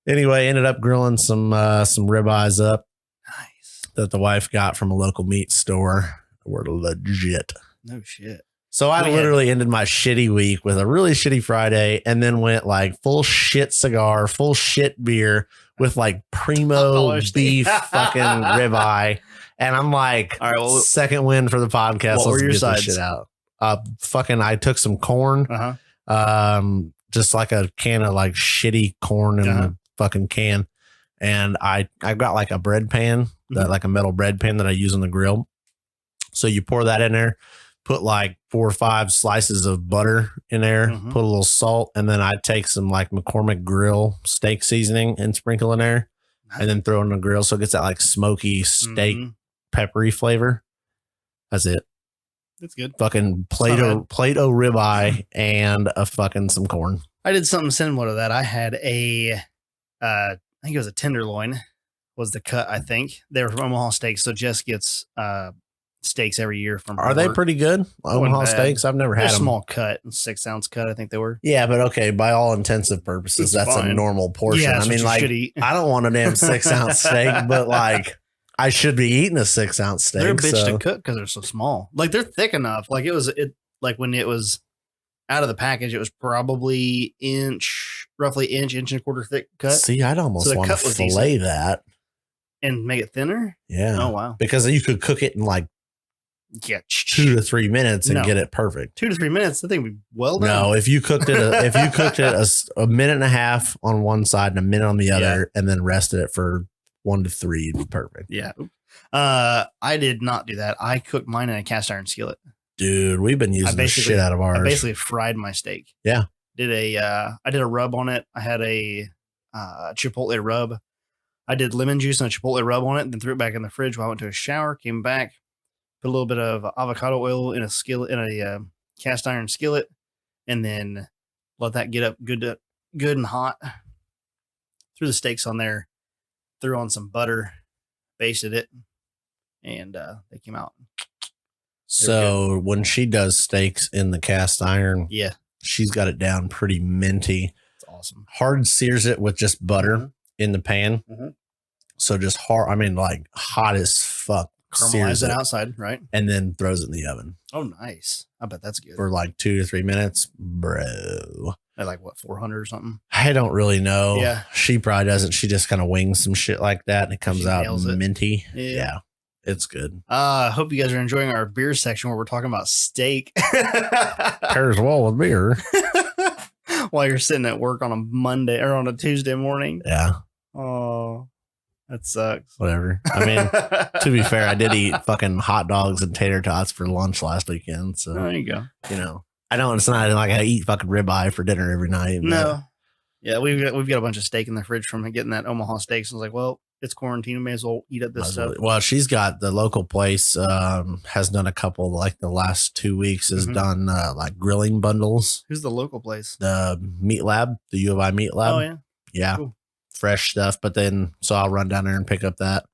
Anyway, ended up grilling some ribeyes up Nice. that the wife got from a local meat store. Were legit. No shit. So I We had- literally ended my shitty week with a really shitty Friday and then went like full shit cigar, full shit beer with like primo Polished. beef fucking ribeye. And I'm like, All right. Well, second win for the podcast. What were Let's your get sides? this shit out. I took some corn, just like a can of like shitty corn in a fucking can. And I got like a bread pan, like a metal bread pan that I use on the grill. So you pour that in there, put like 4 or 5 slices of butter in there, Mhm. put a little salt, and then I take some like McCormick grill steak seasoning and sprinkle in there, and then throw it in the grill so it gets that like smoky steak Mhm. peppery flavor. That's it. That's good. Fucking Play-Doh ribeye and a fucking some corn. I did something similar to that. I had I think it was a tenderloin was the cut. I think they were from Omaha Steaks. So Jess gets steaks every year from. Are they work. pretty good? Omaha bad. steaks? I've never They're had them. small cut, 6-ounce cut. I think they were. Yeah, but okay. By all intensive purposes, It's that's a fine. normal portion. Yeah, I that's mean, what you like, should eat. I don't want a damn 6-ounce steak, but like, I should be eating a 6-ounce steak. They're a bitch so. to cook because they're so small. Like they're thick enough. Like like when it was out of the package, it was probably roughly inch and a quarter thick cut, See, I'd almost So the want to cut was fillet that. and make it thinner. Yeah. Oh wow. Because you could cook it in like Yeah, 2 to 3 minutes and No. get it perfect. 2 to 3 minutes. I think we well done. No, if you cooked it, a minute and a half on one side and a minute on the other, and then rested it for 1 to 3, it'd be perfect. Yeah. I did not do that. I cooked mine in a cast iron skillet. Dude, we've been using the basically- shit out of ours. I basically fried my steak. Yeah. I did a rub on it. I had a chipotle rub. I did lemon juice and a chipotle rub on it, then threw it back in the fridge while I went to a shower, came back, put a little bit of avocado oil in a skillet, in a cast iron skillet, and then let that get up good and hot. Threw the steaks on there, threw on some butter, basted it, and they came out. So when she does steaks in the cast iron, Yeah, she's got it down pretty minty. it's awesome. Hard sears it with just butter Mhm. in the pan. Mhm. So just hard, I mean, like hot as fuck. Caramelize Sears it it outside, right? and then throws it in the oven Oh, nice. I bet that's good. for like 2 to 3 minutes. Bro, At like what, 400 or something? I don't really know. Yeah. She probably doesn't. She just kind of wings some shit like that and it comes She out nails it. minty. Yeah. Yeah. It's good. I hope you guys are enjoying our beer section where we're talking about steak. Pairs well with beer. While you're sitting at work on a Monday or on a Tuesday morning. Yeah. Oh, that sucks. Whatever. I mean, to be fair, I did eat fucking hot dogs and tater tots for lunch last weekend. So, There you go. you know, it's not like I eat fucking ribeye for dinner every night. But No. Yeah, we've got a bunch of steak in the fridge from getting that Omaha steak. So I was like, well, it's quarantine. We may as well eat up this stuff. Well, she's got the local place, has done a couple, like the last 2 weeks, has Mhm. done like grilling bundles. Who's the local place? The Meat Lab, the U of I Meat Lab. Oh, yeah. Yeah. Cool. Fresh stuff. But then, so I'll run down there and pick up that.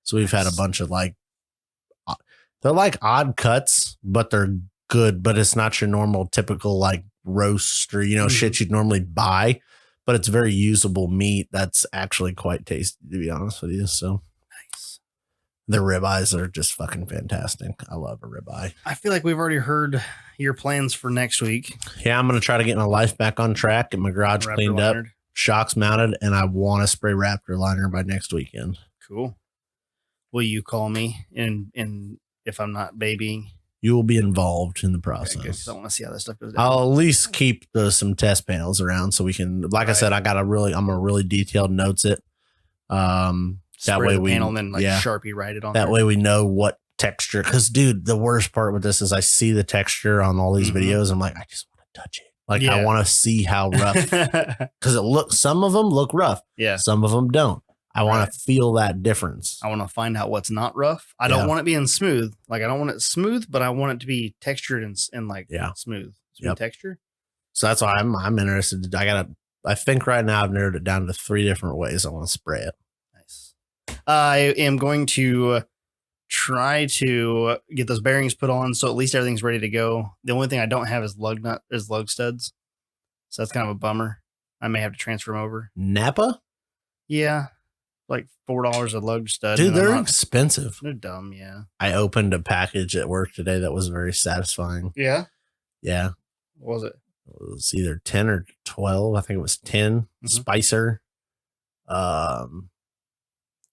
So we've had a Nice. bunch of they're like odd cuts, but they're good. But it's not your normal typical like roast or, Mhm. shit you'd normally buy. But it's very usable meat that's actually quite tasty, to be honest with you. So Nice. the ribeyes are just fucking fantastic. I love a ribeye. I feel like we've already heard your plans for next week. Yeah, I'm going to try to get my life back on track, get my garage Raptor cleaned up, Leonard. shocks mounted, and I want to spray Raptor liner by next weekend. Cool. Will you call me and if I'm not babying? You will be involved in the Okay, good, 'cause process. I want to see how this stuff goes down. I'll at least keep some test panels around so we can, like I Right. said, I'm gonna really detailed notes it. That Spray way the we, panel and then like yeah, Sharpie write it on that there. way we know what texture. Because dude, the worst part with this is I see the texture on all these Mhm. videos. I'm like, I just want to touch it. Like I Yeah. want to see how rough. Because some of them look rough, Yeah. some of them don't. I want Right. to feel that difference. I want to find out what's not rough. I don't Yeah. want it being smooth. Like I don't want it smooth, but I want it to be textured and like Yeah. smooth Yep. texture. So that's why I'm interested. I think right now I've narrowed it down to 3 different ways I want to spray it. Nice. I am going to try to get those bearings put on so at least everything's ready to go. The only thing I don't have is lug studs. So that's kind of a bummer. I may have to transfer them over. Napa? Yeah. Like $4 a lug stud. Dude, and I'm they're not- expensive. they're dumb, yeah. I opened a package at work today that was very satisfying. Yeah. Yeah. What was it? It was either 10 or 12. I think it was 10. Mhm. Spicer.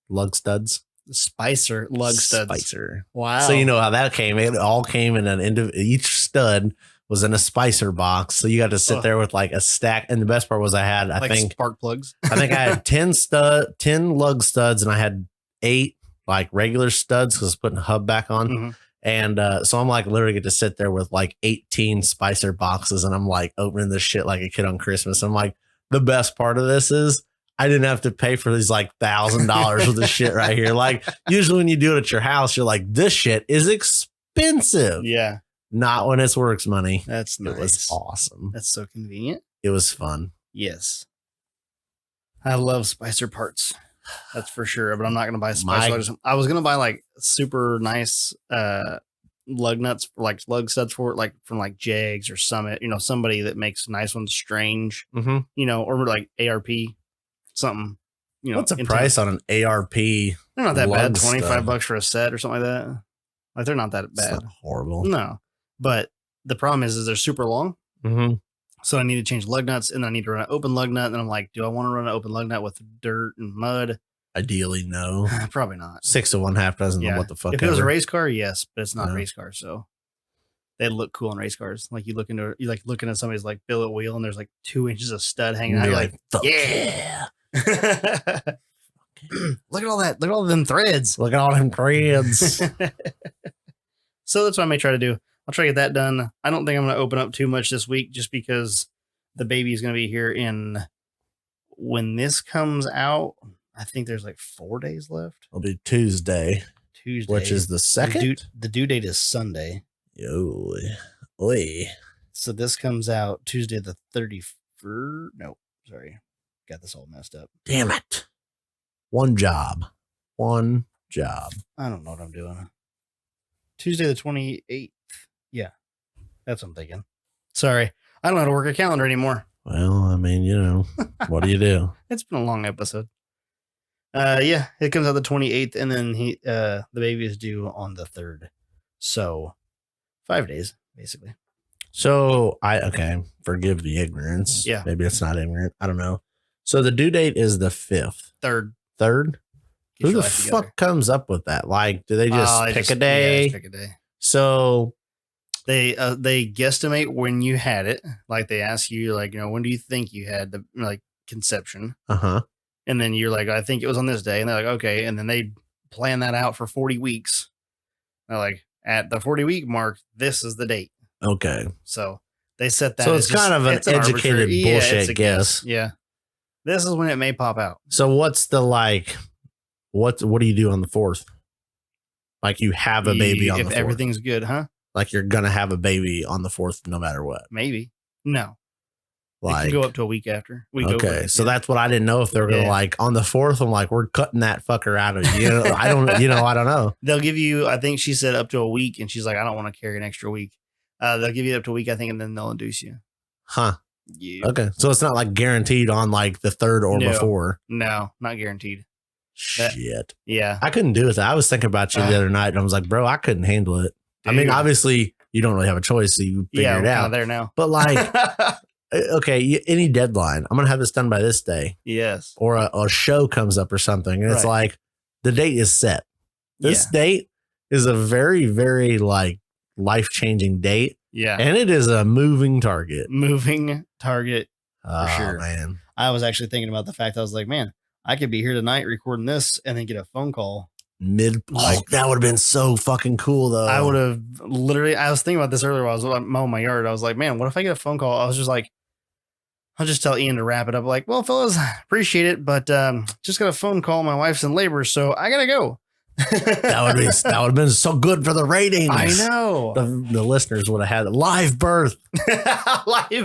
Lug studs. Spicer lug studs. Spicer. Wow. So you know how that came. It all came in each stud was in a Spicer box. So you got to sit Ugh. there with like a stack. And the best part was I like think spark plugs. I had 10 lug studs and I had 8 like regular studs because I was putting a hub back on. Mhm. And so I'm like literally get to sit there with like 18 Spicer boxes and I'm like opening this shit like a kid on Christmas. I'm like, the best part of this is I didn't have to pay for these like $1,000 worth of shit right here. Like usually when you do it at your house, you're like, this shit is expensive. Yeah. Not when it's works money. That's nice. It was awesome. That's so convenient. It was fun. Yes. I love Spicer parts. That's for sure. But I'm not going to buy Spicer. I was going to buy like super nice lug nuts, like lug studs for it, like from like Jags or Summit, somebody that makes nice ones, Strange, Mm-hmm. or like ARP, something, What's the price on an ARP? They're not that bad. lug stud? $25 for a set or something like that. Like they're not that It's bad. not horrible. No. But the problem is they're super long. Mm-hmm. So I need to change lug nuts and then I need to run an open lug nut. And then I'm like, do I want to run an open lug nut with dirt and mud? Ideally, no. Probably not. 6 of one, half dozen of what the fuck If it was a ever. race car, yes, but it's not a Yeah. race car. So they look cool in race cars. Like you like looking at somebody's like billet wheel and there's like 2 inches of stud hanging out. You're You're like, fuck yeah. Look at all that. Look at all them threads. Look at all them threads. So that's what I may try to do. I'll try to get that done. I don't think I'm going to open up too much this week just because the baby is going to be here when this comes out, I think there's like 4 days left. It'll be Tuesday, which is the second. The due date is Sunday. Yo, oi. So this comes out Tuesday the 31st. No, sorry. Got this all messed up. Damn it. One job. I don't know what I'm doing. Tuesday the 28th. Yeah, that's what I'm thinking. Sorry. I don't know how to work a calendar anymore. Well, I mean, you know, what do you do? It's been a long episode. Yeah, it comes out the 28th, and then the baby is due on the 3rd. So 5 days, basically. So forgive the ignorance. Yeah. Maybe it's not ignorant. I don't know. So the due date is the 5th. 3rd. Who the fuck comes up with that? Like, do they just pick a day? Yeah, just pick a day. So they guesstimate when you had it. Like they ask you, like, you know, when do you think you had the like conception? And then you're like, I think it was on this day. And they're like, okay. And then they plan that out for 40 weeks. They're like, at the 40-week mark, this is the date. Okay. So they set that. So it's kind of an educated bullshit guess. Yeah. This is when it may pop out. So what's the what do you do on the 4th? Like you have a baby on the 4th. If everything's good, huh? Like you're going to have a baby on the 4th no matter what. Maybe. No. Like, it can go up to a week after. So that's what I didn't know if they were going to like on the 4th. I'm like, we're cutting that fucker out of you. I don't know. They'll give you, I think she said up to a week, and she's like, I don't want to carry an extra week. They'll give you up to a week, I think, and then they'll induce you. Huh. Yeah. Okay. So it's not like guaranteed on like the 3rd or before. No, not guaranteed. Shit. Yeah. I couldn't do it. I was thinking about you the other night, and I was like, bro, I couldn't handle it. Dude. I mean, obviously you don't really have a choice, so you figure it out. There now. But like, okay, any deadline. I'm going to have this done by this day. Yes. Or a show comes up or something, and it's like the date is set. This date is a very, very like life-changing date. Yeah. And it is a moving target. For sure. Man. I was actually thinking about the fact I was like, man, I could be here tonight recording this and then get a phone call. That would have been so fucking cool though. I would have literally, I was thinking about this earlier while I was mowing my yard. I was like, man, what if I get a phone call? I was just like, I'll just tell Ian to wrap it up. Like, well, fellas, appreciate it, but just got a phone call. My wife's in labor, so I gotta go. that would have been so good for the ratings. I know. The listeners would have had a live birth.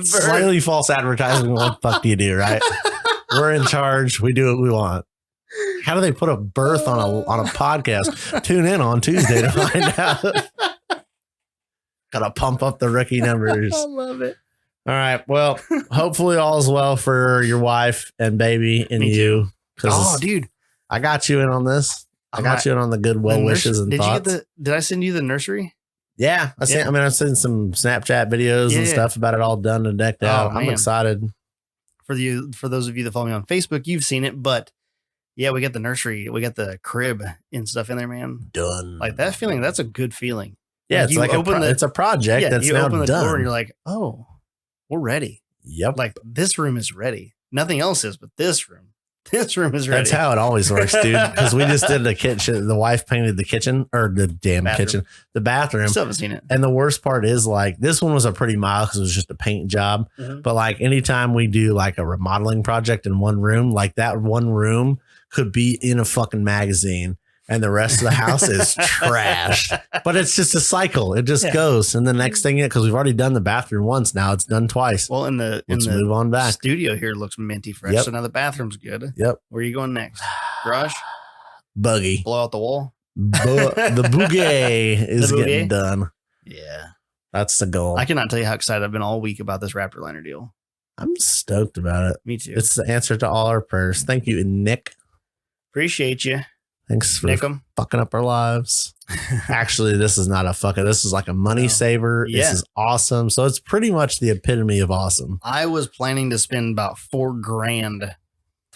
Slightly false advertising. What the fuck do you do, right? We're in charge. We do what we want. How do they put a birth on a podcast? Tune in on Tuesday to find out. Gotta pump up the rookie numbers. I love it. All right. Well, hopefully all's well for your wife and baby and you. Oh, dude. I got you in on this. I got you in on the good wishes and thoughts. Did I send you the nursery? Yeah. I've seen some Snapchat videos and stuff about it all done and decked out. I'm excited. For those of you that follow me on Facebook, you've seen it, but yeah, we got the nursery, we got the crib and stuff in there, man. Done. Like that feeling, that's a good feeling. Yeah, it's like it's a project that's now open the done. door and you're like, oh, we're ready. Yep. Like this room is ready. Nothing else is, but this room is ready. That's how it always works, dude. Because we just did the kitchen. The wife painted the kitchen or the damn kitchen, the bathroom. Still haven't seen it. And the worst part is like this one was a pretty mild because it was just a paint job. Mm-hmm. But like anytime we do like a remodeling project in one room, like that one room could be in a fucking magazine. And the rest of the house is trash. But it's just a cycle. It just goes. And the next thing, because we've already done the bathroom once, now it's done twice. Well, let's move on back. Studio here looks minty fresh. Yep. So now the bathroom's good. Yep. Where are you going next? Garage? Buggy. Blow out the wall? The bouquet is getting done. Yeah. That's the goal. I cannot tell you how excited I've been all week about this Raptor liner deal. I'm stoked about it. Me too. It's the answer to all our prayers. Thank you, Nick. Appreciate you. Thanks for fucking up our lives. Actually, this is not a fucking. This is like a money saver. Yeah. This is awesome. So it's pretty much the epitome of awesome. I was planning to spend about $4,000,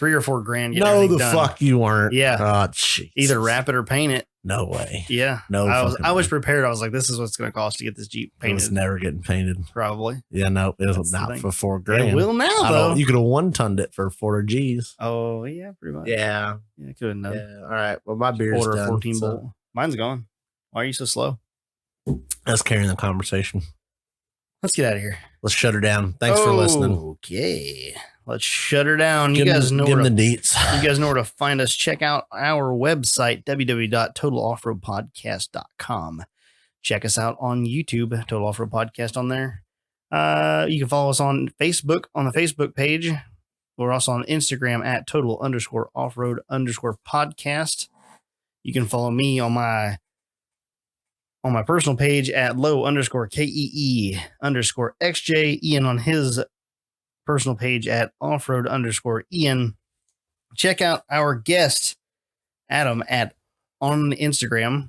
$3,000 or $4,000. No, the fuck you weren't. Yeah. Oh, jeez. Either wrap it or paint it. No way. Yeah. No. I was prepared. I was like, this is what it's going to cost to get this Jeep painted. It's never getting painted. Probably. Yeah. No, it was not for $4,000. It will now though. You could have 1-tonned it for 4 G's. Oh yeah, pretty much. Yeah. Yeah, could have done. Yeah. All right. Well, my beer's order done. 14 bolt. Mine's gone. Why are you so slow? Let's carry the conversation. Let's get out of here. let's shut her down. Thanks for listening. Okay. Let's shut her down. Give you guys know the where to, deets. you guys know where to find us. Check out our website, www.totaloffroadpodcast.com. Check us out on YouTube, Total Off-Road Podcast on there. You can follow us on Facebook, on the Facebook page. We're also on Instagram at total_offroad_podcast. You can follow me on my personal page at low_KEE_XJ. Ian on his personal page at offroad_Ian. Check out our guest, Adam, on Instagram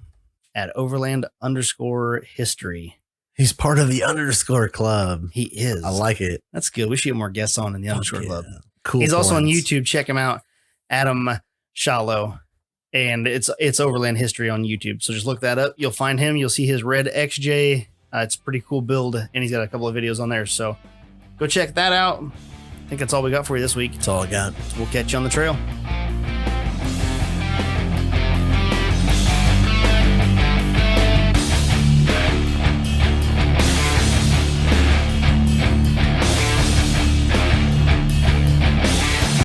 at Overland_History. He's part of the underscore club. He is. I like it. That's good. We should get more guests on in the underscore club. Cool. He's also on YouTube. Check him out, Adam Shallow. And it's Overland History on YouTube. So just look that up. You'll find him. You'll see his red XJ. It's a pretty cool build. And he's got a couple of videos on there. So go check that out. I think that's all we got for you this week. That's all I got. We'll catch you on the trail.